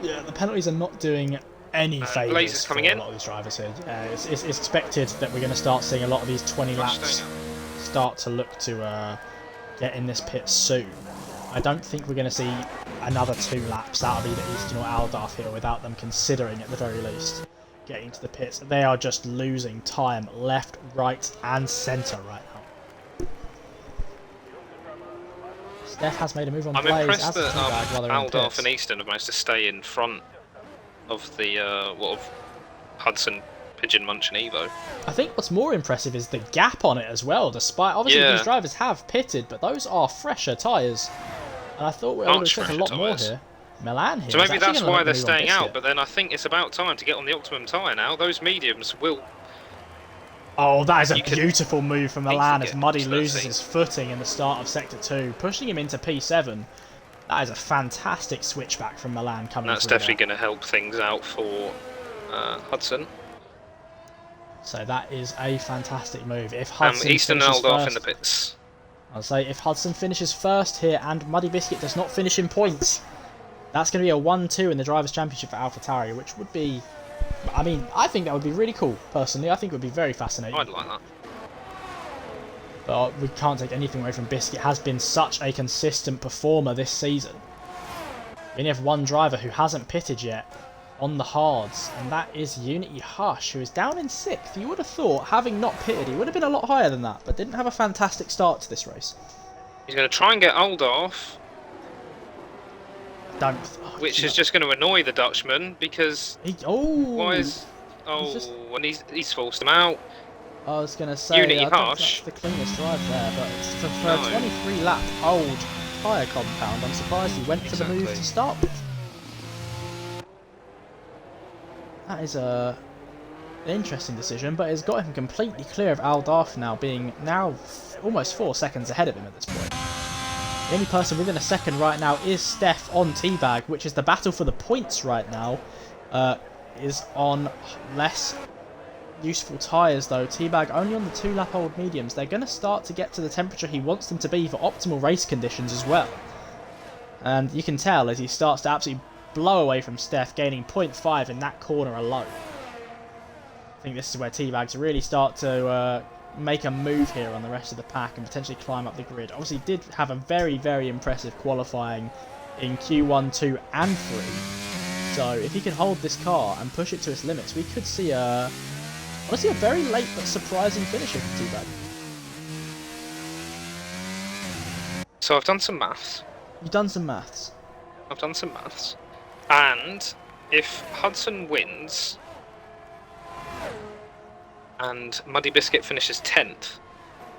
Yeah, the penalties are not doing any favours Blaze is coming in. A lot of these drivers here. It's expected that we're going to start seeing a lot of these 20 laps start to look to get in this pit soon. I don't think we're going to see another 2 laps out of either Easton or Aldarf here without them considering at the very least getting to the pits. They are just losing time left, right and centre right now. Steph has made a move on Blaze. I'm impressed that Aldarf and Easton have managed to stay in front of the Hudson, Pigeon Munch and Evo. I think what's more impressive is the gap on it as well, despite obviously these drivers have pitted, but those are fresher tyres. And I thought we would have seen a lot more here. Milan here. So maybe that's why they're staying out, but then I think it's about time to get on the optimum tyre now. Those mediums will... Oh, that is a beautiful move from Milan as Muddy loses his footing in the start of Sector 2, pushing him into P7. That is a fantastic switchback from Milan coming through. That's definitely going to help things out for Hudson. So that is a fantastic move. If Hudson Easton and Aldorf in the pits. I'll say if Hudson finishes first here and Muddy Biscuit does not finish in points, that's going to be a 1-2 in the Drivers' Championship for AlphaTauri, which would be... I mean, I think that would be really cool, personally. I think it would be very fascinating. I'd like that. But we can't take anything away from Biscuit. Has been such a consistent performer this season. We only have one driver who hasn't pitted yet on the hards, and that is Unity Hush, who is down in 6th. You would have thought, having not pitted, he would have been a lot higher than that, but didn't have a fantastic start to this race. He's going to try and get Aldorf. Which is just going to annoy the Dutchman because and he's forced him out. I was going to say Unity Hush. That's the cleanest drive there, but it's for a 23 lap old tyre compound. I'm surprised he went for the move to start with. That is an interesting decision, but it's got him completely clear of Aldorf now, being almost 4 seconds ahead of him at this point. The only person within a second right now is Steph on Teabag, which is the battle for the points right now. Is on less useful tyres though. Teabag only on the 2-lap old mediums. They're going to start to get to the temperature he wants them to be for optimal race conditions as well. And you can tell as he starts to absolutely blow away from Steph, gaining 0.5 in that corner alone. I think this is where Teabags really start to make a move here on the rest of the pack and potentially climb up the grid. Obviously did have a very, very impressive qualifying in Q1, 2 and 3. So if he can hold this car and push it to its limits, we could see honestly a very late but surprising finish from Teabag. So I've done some maths. You've done some maths? I've done some maths. And if Hudson wins and Muddy Biscuit finishes 10th,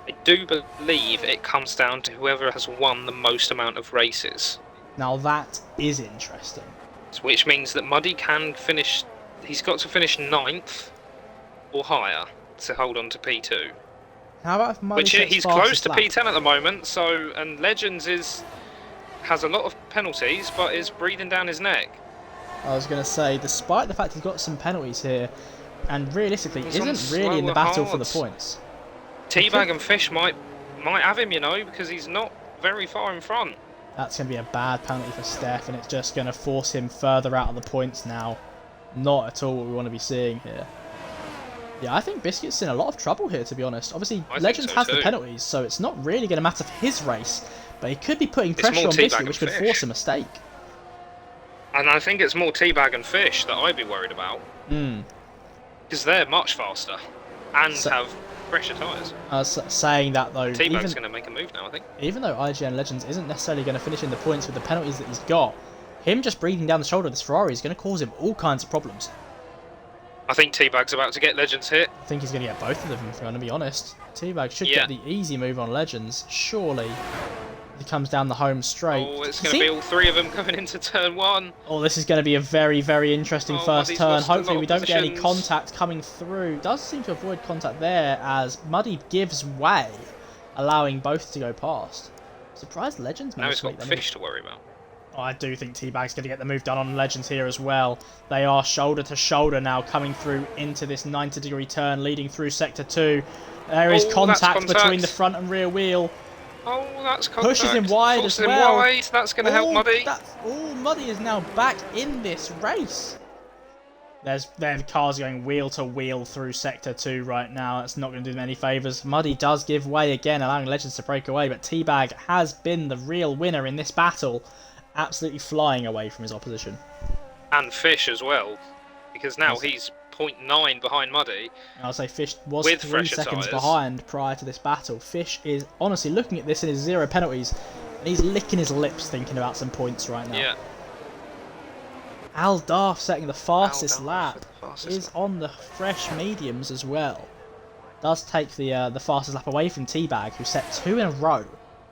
I do believe it comes down to whoever has won the most amount of races. Now that is interesting. Which means that Muddy can finish, he's got to finish 9th or higher to hold on to P2. How about if Muddy he's close to P10 at the moment, so, and Legends has a lot of penalties, but is breathing down his neck. I was going to say, despite the fact he's got some penalties here, and realistically isn't really in the battle for the points. Teabag and Fish might have him, you know, because he's not very far in front. That's going to be a bad penalty for Steph, and it's just going to force him further out of the points now. Not at all what we want to be seeing here. Yeah, I think Biscuit's in a lot of trouble here, to be honest. Obviously, Legends has the penalties, so it's not really going to matter for his race, but he could be putting pressure on Biscuit, which could force a mistake. And I think it's more Teabag and Fish that I'd be worried about. Because they're much faster and have fresher tyres. Saying that though, Teabag's going to make a move now, I think. Even though IGN Legends isn't necessarily going to finish in the points with the penalties that he's got, him just breathing down the shoulder of this Ferrari is going to cause him all kinds of problems. I think Teabag's about to get Legends hit. I think he's going to get both of them, if I'm going to be honest. Teabag should get the easy move on Legends, surely. He comes down the home straight. Oh, it's going to be all 3 of them coming into turn 1. Oh, this is going to be a very, very interesting first turn. Hopefully we don't get any contact coming through. Does seem to avoid contact there as Muddy gives way, allowing both to go past. Surprised Legends managed to make now he's that got Fish to worry about. Oh, I do think Teabag's going to get the move done on Legends here as well. They are shoulder to shoulder now, coming through into this 90-degree turn, leading through Sector 2. There is contact between the front and rear wheel. Oh, that's contact. Pushes him wide as well. Wide. That's going to help Muddy. Muddy is now back in this race. Their cars going wheel to wheel through Sector 2 right now. That's not going to do them any favours. Muddy does give way again, allowing Legends to break away, but Teabag has been the real winner in this battle, absolutely flying away from his opposition. And Fish as well, because now he's 0.9 behind Muddy. I'll say Fish was 3 seconds behind prior to this battle. Fish is honestly looking at this in his 0 penalties, and he's licking his lips thinking about some points right now. Yeah. Aldorf setting the fastest lap is on the fresh mediums as well. Does take the fastest lap away from Teabag, who set 2 in a row,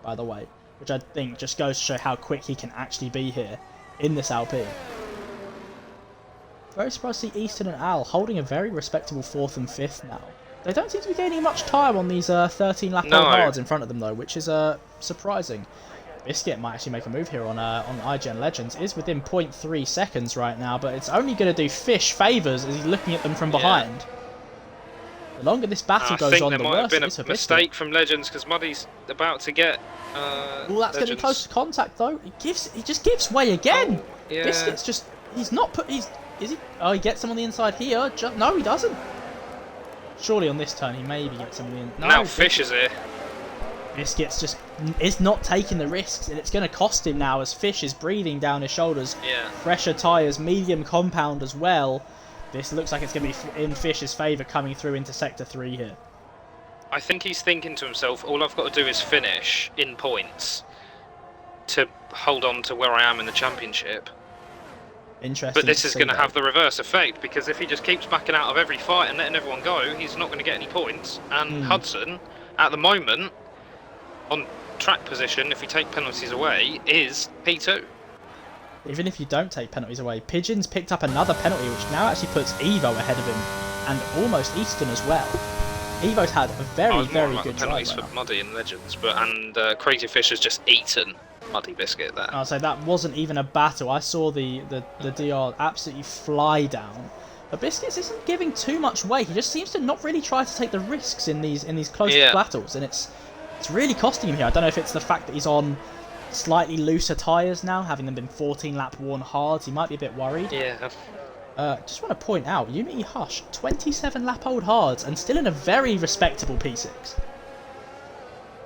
by the way, which I think just goes to show how quick he can actually be here. in this Alpine. Very surprised to see Easton and Al holding a very respectable 4th and 5th now. They don't seem to be gaining much time on these 13 lap old hards in front of them though, which is surprising. Biscuit might actually make a move here on IGN Legends. Is within 0.3 seconds right now, but it's only going to do Fish favours as he's looking at them from behind. The longer this battle goes on, the worse it is for Biscuit. I think there might have been a mistake from Legends because Muddy's about to get. Well, that's getting close to contact though. He just gives way again. Oh, yeah. Biscuit's just is he? Oh, he gets him on the inside here. No, he doesn't. Surely on this turn he maybe gets him in. No, now Fish is here. Biscuit's just is not taking the risks, and it's going to cost him now as Fish is breathing down his shoulders. Yeah. Fresher tyres, medium compound as well. This looks like it's going to be in Fish's favour coming through into Sector 3 here. I think he's thinking to himself, all I've got to do is finish in points to hold on to where I am in the championship. Interesting. But this is going to have the reverse effect, because if he just keeps backing out of every fight and letting everyone go, he's not going to get any points. And Hudson, at the moment, on track position, if we take penalties away, is P2. Even if you don't take penalties away, Pigeon's picked up another penalty, which now actually puts Evo ahead of him, and almost Easton as well. Evo's had a very good drive penalties for Muddy and Legends, and Crazy Fish has just eaten Muddy Biscuit there. I'll say that wasn't even a battle. I saw the DR absolutely fly down. But Biscuits isn't giving too much way. He just seems to not really try to take the risks in these close battles, and it's really costing him here. I don't know if it's the fact that he's on slightly looser tyres now, having them been 14 lap worn hards. He might be a bit worried. Yeah. Just want to point out, Unity Hush, 27 lap old hards and still in a very respectable P6.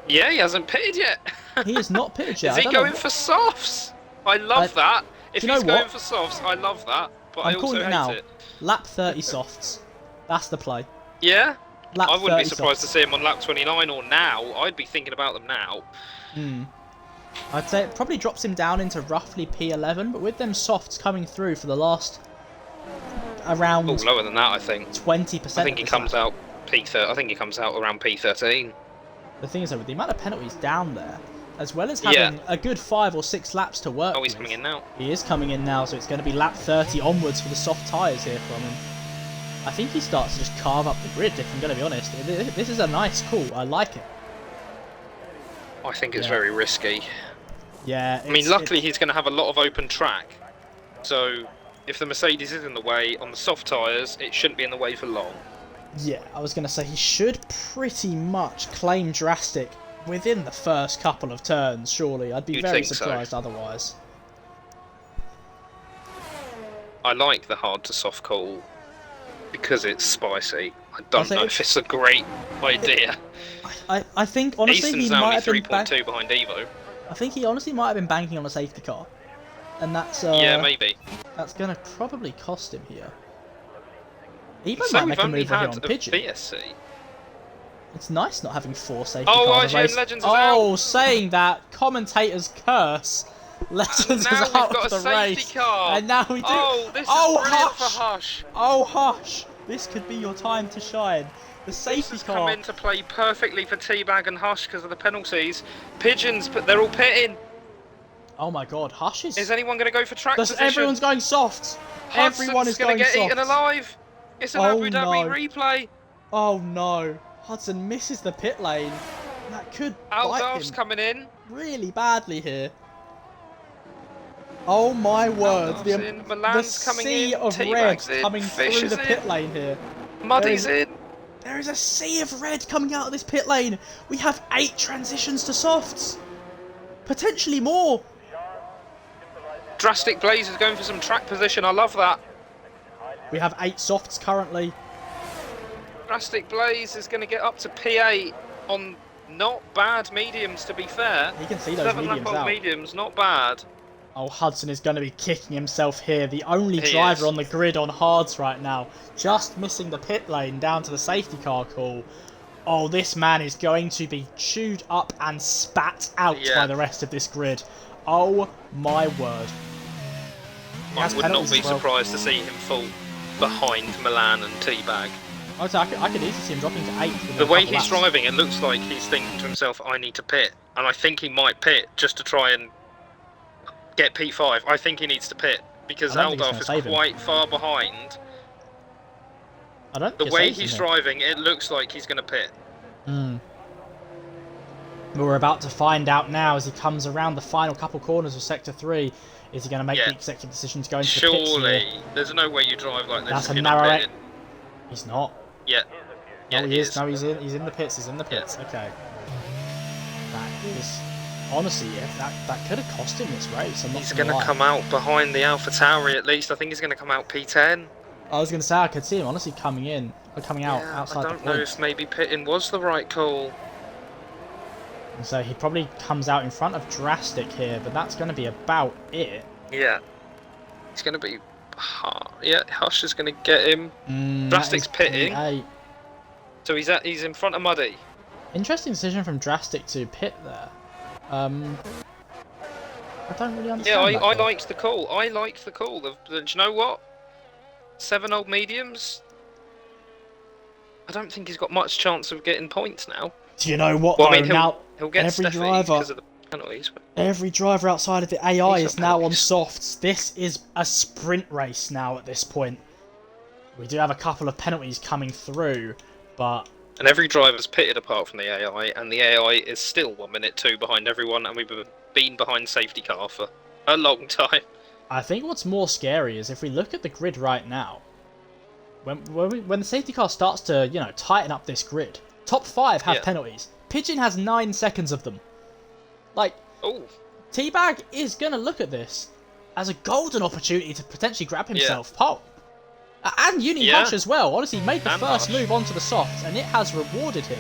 Yeah, he hasn't pitted yet. He is not pitted yet. Is he going for softs? I love that. If he's going for softs, I love that. But I also hate it. Lap 30 softs. That's the play. Yeah? Lap I wouldn't be surprised to see him on lap 29 or now. I'd be thinking about them now. I'd say it probably drops him down into roughly P11, but with them softs coming through for the last around lower than that, I think. 20%. I think he comes out P30. I think he comes out around P13. The thing is, though, with the amount of penalties down there, as well as having a good 5 or 6 laps to work he's coming in now. He is coming in now, so it's going to be lap 30 onwards for the soft tyres here from him. I think he starts to just carve up the grid, if I'm going to be honest. This is a nice call. I like it. I think it's very risky. Yeah. I mean, luckily he's going to have a lot of open track. So, if the Mercedes is in the way on the soft tyres, it shouldn't be in the way for long. Yeah, I was going to say he should pretty much claim drastic within the first couple of turns, surely. I'd be very surprised otherwise. I like the hard to soft call because it's spicy. I don't know if it's a great idea. I think, honestly, Easton's he might have been 3.2 behind Evo. I think he honestly might have been banking on a safety car. And that's... yeah, maybe. That's going to probably cost him here. Evo might make a move here on Pigeon. BSC. It's nice not having 4 safety cars. IGN Legends is out. Saying that, commentator's curse. Legends is out of the race. Car. And now we do... this is brilliant for Hush. Oh, Hush. This could be your time to shine. The safety car come into play perfectly for Teabag and Hush because of the penalties. Pigeons, but they're all pitting. Oh my god, Hush is... Is anyone going to go for track position? Everyone's going soft. Everyone is going to get soft. eaten alive. It's an Abu Dhabi replay. Oh no. Hudson misses the pit lane. That could bite him coming in really badly here. Oh my word. The sea of red coming through the pit lane here. Muddy's in. There is a sea of red coming out of this pit lane. We have 8 transitions to softs. Potentially more. Drastic Blaze is going for some track position. I love that. We have 8 softs currently. Drastic Blaze is going to get up to P8 on not bad mediums, to be fair. You can see those mediums out. Mediums, not bad. Oh, Hudson is going to be kicking himself here. The only driver on the grid on hards right now. Just missing the pit lane down to the safety car call. Oh, this man is going to be chewed up and spat out by the rest of this grid. Oh, my word. I would not be surprised to see him fall behind Milan and Teabag. I could easily see him dropping to 8th. The way he's driving, it looks like he's thinking to himself, I need to pit. And I think he might pit just to try and get P5. I think he needs to pit because Aldorf is quite far behind. I don't. The way he's driving, it looks like he's going to pit. We're about to find out now as he comes around the final couple corners of Sector 3. Is he going to make the executive decision to go into the pits? Surely, there's no way you drive like this. That's a narrow. He's not. Yeah. No, he is. No, he's in. He's in the pits. He's in the pits. Yeah. Okay. That is honestly, that could have cost him this race. He's going to come out behind the AlphaTauri at least. I think he's going to come out P10. I was going to say I could see him honestly coming in, or coming out outside the point. I don't know if maybe pitting was the right call. And so he probably comes out in front of Drastic here, but that's going to be about it. Yeah. He's going to be... Yeah, Hush is going to get him. Drastic's pitting. So he's in front of Muddy. Interesting decision from Drastic to pit there. I don't really understand. Yeah, I liked the call. I liked the call. Do you know what? 7 old mediums. I don't think he's got much chance of getting points now. Do you know what? Well, I mean, he'll get every driver because of the penalties. But... Every driver outside of the AI is now on softs. This is a sprint race now at this point. We do have a couple of penalties coming through, but... And every driver's pitted apart from the AI, and the AI is still 1 minute 2 behind everyone, and we've been behind safety car for a long time. I think what's more scary is if we look at the grid right now, when the safety car starts to, you know, tighten up this grid, top 5 have penalties. Pigeon has 9 seconds of them. Like, Teabag is going to look at this as a golden opportunity to potentially grab himself pole. And Uni Hush as well. Honestly, he made the first move onto the softs, and it has rewarded him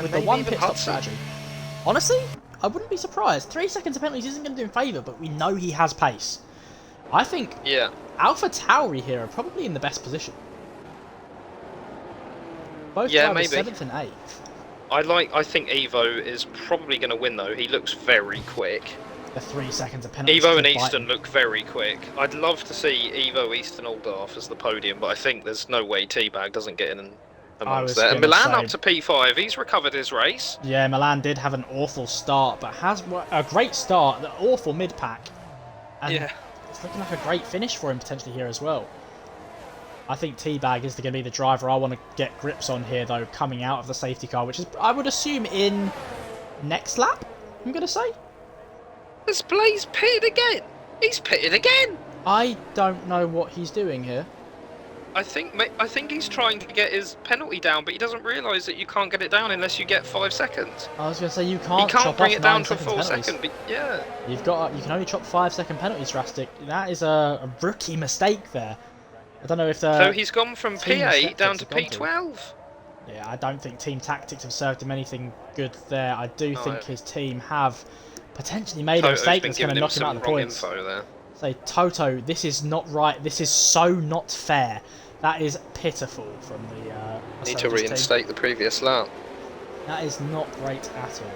with the 1 pit stop strategy. Honestly, I wouldn't be surprised. 3 seconds of penalties isn't going to do him favour, but we know he has pace. I think AlphaTauri here are probably in the best position. Both drivers 7th and 8th. I think Evo is probably going to win though. He looks very quick. The 3 seconds of penalties. Evo and Easton look very quick. I'd love to see Evo, Easton, Aldorf as the podium, but I think there's no way Teabag doesn't get in amongst that. And Milan up to P5. He's recovered his race. Yeah, Milan did have an awful start, but has a great start. The awful mid pack. And it's looking like a great finish for him potentially here as well. I think Teabag is going to be the driver I want to get grips on here, though, coming out of the safety car, which is, I would assume, in next lap, I'm going to say. Has Blaze pitted again? He's pitted again! I don't know what he's doing here. I think he's trying to get his penalty down, but he doesn't realise that you can't get it down unless you get 5 seconds. I was going to say, you can't bring it down to a full second, but yeah. You can only chop 5-second penalties, Drastic. That is a rookie mistake there. I don't know if so he's gone from P8 down to P12. Yeah, I don't think Team Tactics have served him anything good there. I do think his team have potentially made a mistake that's going to knock him out of the points. Say, Toto, this is not right. This is so not fair. That is pitiful from the need to reinstate the previous lap. That is not great at all.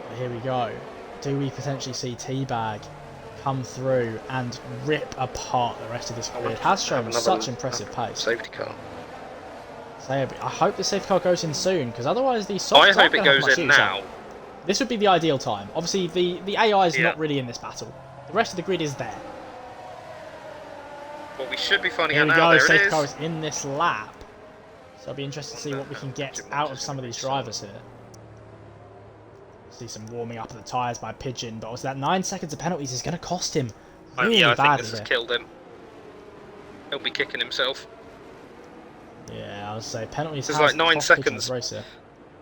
But here we go. Do we potentially see Teabag come through and rip apart the rest of this grid? It has shown such impressive pace. Safety car. So I hope the safety car goes in soon, because otherwise these softs I hope it goes in now. This would be the ideal time. Obviously, the AI is not really in this battle. The rest of the grid is there. Well, we should be finding out now. There it is. Safety car is in this lap. So I'll be interested to see what we can get out of some of these drivers here. See some warming up of the tyres by Pigeon, but also that 9 seconds of penalties is going to cost him really badly. I think this has killed him. He'll be kicking himself. Yeah, I would say penalties. There's like 9 seconds. Race here.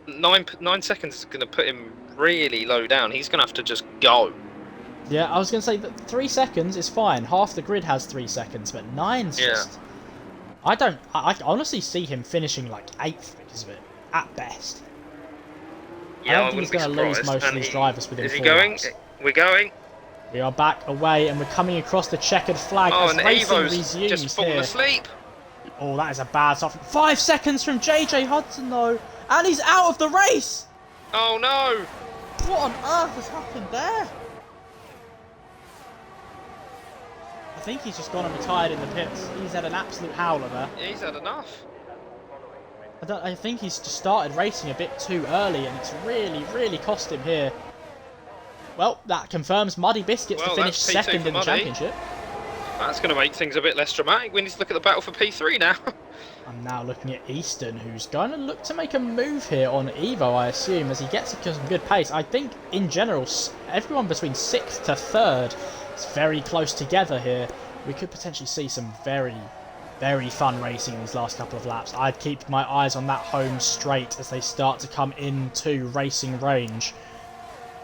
9 seconds is going to put him really low down. He's going to have to just go. Yeah, I was going to say that 3 seconds is fine. Half the grid has 3 seconds, but 9's just... I honestly see him finishing like 8th because of it, at best. Yeah, I don't think he's going to lose most of these drivers within 4 laps. We're going. We are back away, and we're coming across the checkered flag as racing resumes just fallen asleep. Oh, that is a bad start. 5 seconds from JJ Hudson, though, and he's out of the race. Oh, no. What on earth has happened there? I think he's just gone and retired in the pits. He's had an absolute howler there. Yeah, he's had enough. I think he's just started racing a bit too early, and it's really, really cost him here. well, that confirms Muddy Biscuits to finish second in the championship. That's going to make things a bit less dramatic. We need to look at the battle for P3 now. I'm now looking at Easton, who's going to look to make a move here on Evo, I assume, as he gets some good pace. I think, in general, everyone between 6th to 3rd is very close together here. We could potentially see some very, very fun racing in these last couple of laps. I'd keep my eyes on that home straight as they start to come into racing range.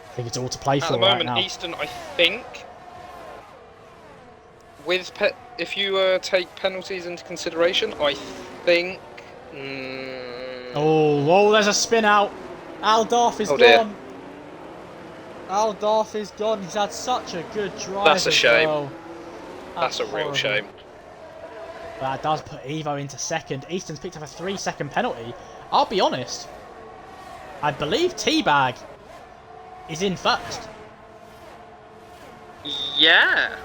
I think it's all to play for right now. At the moment, Easton, I think, with if you take penalties into consideration, I think... Oh, there's a spin out. Aldarf is gone. Aldarf is gone. He's had such a good drive. That's a shame. Well. That's a real shame. That does put Evo into second. Easton's picked up a 3-second penalty. I'll be honest. I believe Teabag is in first. Yeah.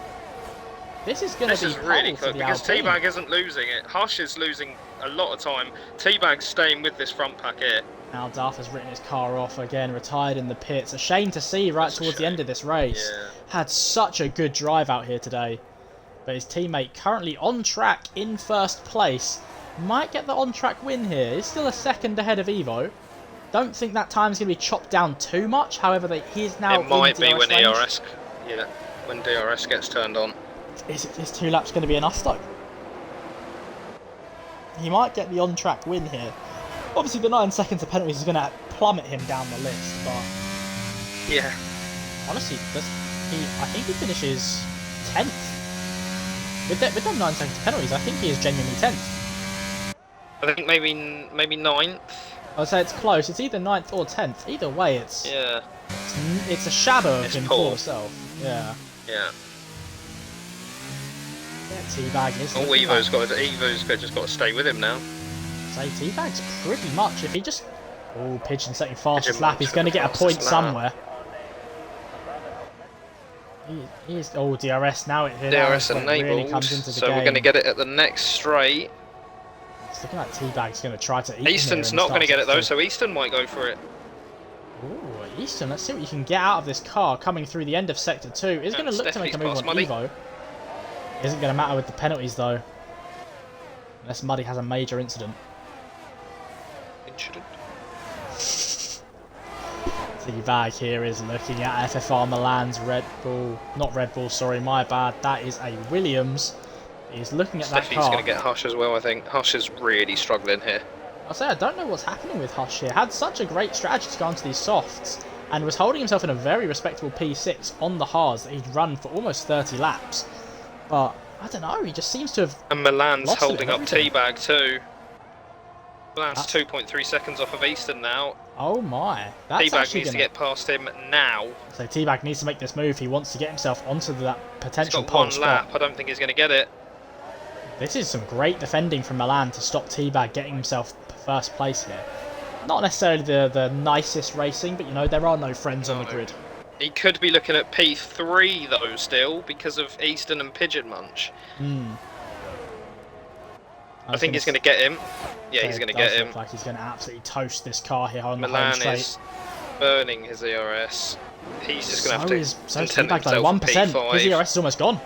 This is going to be really good because Teabag isn't losing it. Hush is losing a lot of time. Teabag's staying with this front pack here. Aldarf has written his car off again, retired in the pits. A shame to see right towards the end of this race. Yeah. Had such a good drive out here today. But his teammate currently on track in first place. Might get the on-track win here. He's still a second ahead of Evo. Don't think that time's going to be chopped down too much. However, he is now in DRS range. It might be when when DRS gets turned on. Is this 2 laps going to be enough though? He might get the on-track win here. Obviously the 9 seconds of penalties is going to plummet him down the list, but... Yeah. Honestly, I think he finishes 10th. With them 9 seconds of penalties, I think he is genuinely 10th. I think maybe 9th. I'd say it's close. It's either 9th or 10th. Either way, it's a shadow of him for himself. Yeah. Yeah. Teabag is. Oh, Evo's just got to stay with him now. Say Teabag's pretty much. If he just Pigeon setting fastest lap, he's going to get a point somewhere. He is DRS now. DRS enabled. Really comes into the so game. We're going to get it at the next straight. It's looking like Teabag's going to try to eat. Easton's not going to get it though, so Easton might go for it. Ooh, Easton, let's see what you can get out of this car coming through the end of Sector 2. He's going to look to make a move on Evo. Isn't going to matter with the penalties though. Unless Muddy has a major incident. Teabag here is looking at FFR Milan's Red Bull. Not Red Bull, sorry, my bad. That is a Williams. He's looking at that car. He's going to get Hush as well, I think. Hush is really struggling here. I'll say I don't know what's happening with Hush here. Had such a great strategy to go into these softs and was holding himself in a very respectable P6 on the hards that he'd run for almost 30 laps. But I don't know, he just seems to have. And Milan's holding up Teabag too. Milan's 2.3 seconds off of Easton now. Oh my. Teabag needs to get past him now. So Teabag needs to make this move. He wants to get himself onto that potential he's got pole one lap. I don't think he's going to get it. This is some great defending from Milan to stop Teabag getting himself first place here. Not necessarily the nicest racing, but you know, there are no friends on the grid. He could be looking at P3 though still because of Easton and Pigeon Munch. I think he's going to get him. Yeah, he's going to get him. Look like he's going to absolutely toast this car here on Milan the home straight. Is burning his ERS. He's just going to have to Teabag like 1%. His ERS is almost gone.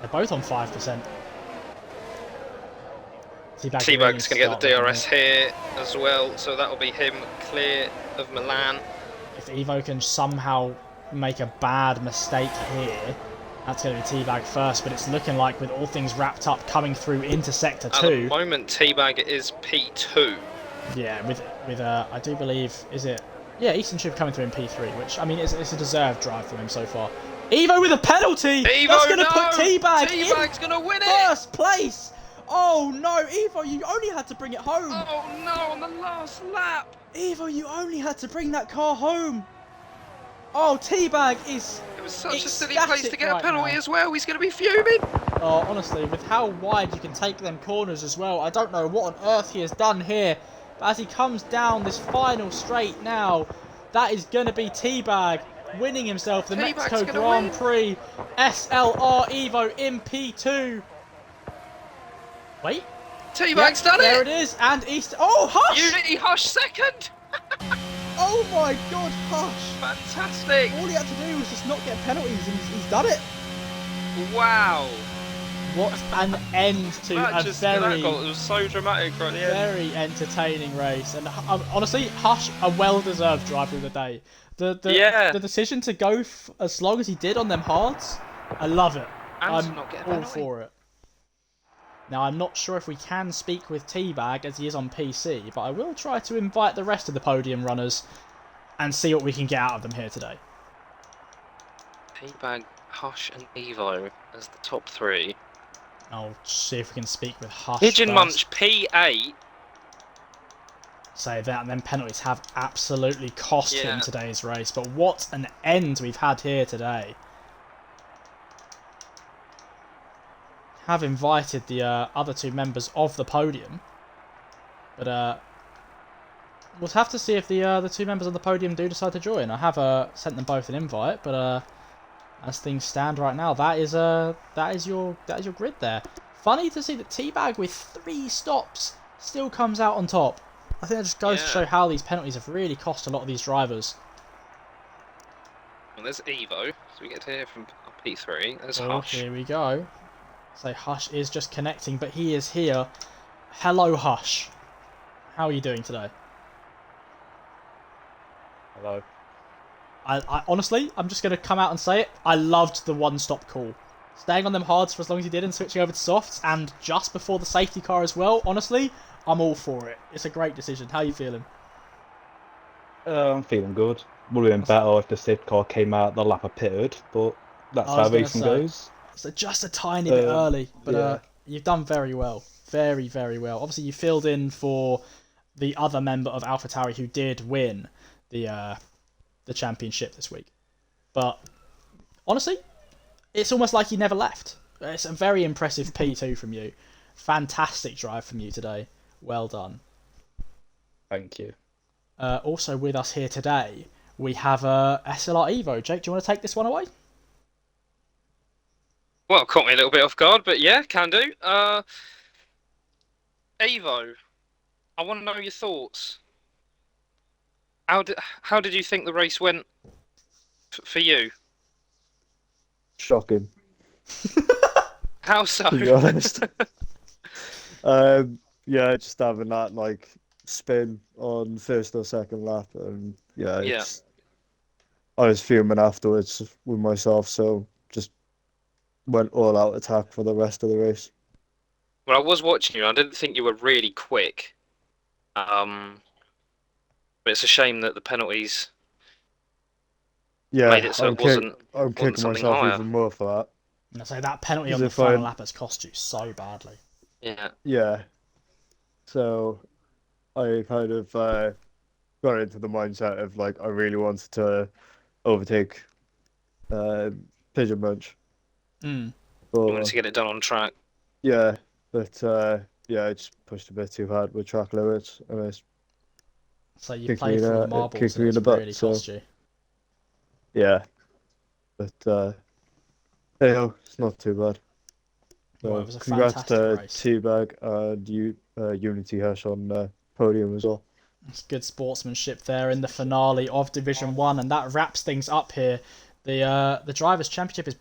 They're both on 5%. Teabag's going to get the DRS here as well, so that will be him clear of Milan. If Evo can somehow make a bad mistake here, that's going to be Teabag first, but it's looking like with all things wrapped up coming through into Sector 2. At the moment, Teabag is P2. Yeah, with I do believe, is it? Yeah, Easton should be coming through in P3, which, I mean, it's a deserved drive for him so far. Evo with a penalty! Evo, that's going to put Teabag Teabag's going to win it! First place! Oh no, Evo, you only had to bring it home! Oh no, on the last lap! Evo, you only had to bring that car home! Oh, Teabag is It was such a silly place to get a penalty as well, he's going to be fuming! Oh, honestly, with how wide you can take them corners as well, I don't know what on earth he has done here. But as he comes down this final straight now, that is going to be Teabag winning himself the Mexico Grand Prix SLR Evo in P2. Wait. Teabag's done it! There it is, and East. Oh, Hush! Unity Hush second! Oh my God, Hush! Fantastic! All he had to do was just not get penalties, and he's done it. Wow! What an end to that goal was so dramatic right at the end. Very entertaining race, and honestly, Hush, a well-deserved driver of the day. The decision to go as long as he did on them hards, I love it. And I'm not get a all penalty. for it. Now, I'm not sure if we can speak with Teabag as he is on PC, but I will try to invite the rest of the podium runners and see what we can get out of them here today. Teabag, Hush, and Evo as the top 3. I'll see if we can speak with Hush. Pigeon first. Munch P8. Say that, and then penalties have absolutely cost him today's race. But what an end we've had here today. Have invited the other 2 members of the podium, but we'll have to see if the 2 members of the podium do decide to join. I have sent them both an invite, but as things stand right now, that is your grid there. Funny to see that Teabag with 3 stops still comes out on top. I think that just goes to show how these penalties have really cost a lot of these drivers. Well, there's Evo, so we get to hear from P3. There's Hush. Here we go. So Hush is just connecting, but he is here. Hello, Hush. How are you doing today? Hello. I honestly, I'm just going to come out and say it. I loved the one-stop call. Staying on them hards for as long as he did and switching over to softs, and just before the safety car as well. Honestly, I'm all for it. It's a great decision. How are you feeling? I'm feeling good. Would have been better if the safety car came out the lap I pitted, but that's how racing goes. So just a tiny bit early, but you've done very well. Very, very well. Obviously, you filled in for the other member of AlphaTauri who did win the championship this week. But honestly, it's almost like he never left. It's a very impressive P2 from you. Fantastic drive from you today. Well done. Thank you. Also with us here today, we have SLR Evo. Jake, do you want to take this one away? Well, caught me a little bit off guard, but yeah, can do. Evo, I want to know your thoughts. How did you think the race went for you? Shocking. How so? To be honest. Yeah, just having that spin on first or second lap, and I was fuming afterwards with myself, so just went all out attack for the rest of the race. Well, I was watching you. I didn't think you were really quick. But it's a shame that the penalties made it so I'm kicking myself higher. even more for that. And I say that penalty on the final lap has cost you so badly. Yeah. Yeah. So I kind of got into the mindset of I really wanted to overtake Pigeon Munch. You wanted to get it done on track. Yeah, but I just pushed a bit too hard with track limits, and so you played for the marbles, and it's really cost you. Yeah, but it's not too bad. So well, it was a congrats to race. Teabag and Unity Hash on podium as well. It's good sportsmanship there in the finale of Division 1, and that wraps things up here. The Drivers' Championship is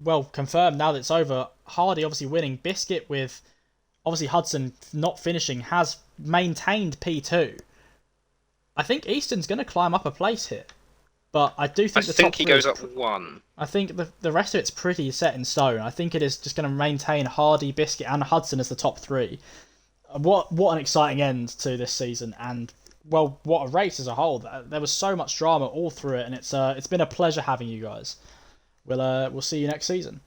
well confirmed now that it's over. Hardy obviously winning. Biscuit, with obviously Hudson not finishing, has maintained P2. I think Easton's going to climb up a place here, but I do think he goes up 1. I think the rest of it's pretty set in stone. I think it is just going to maintain Hardy, Biscuit, and Hudson as the top 3. What an exciting end to this season, and well, what a race as a whole. There was so much drama all through it, and it's been a pleasure having you guys. We'll see you next season.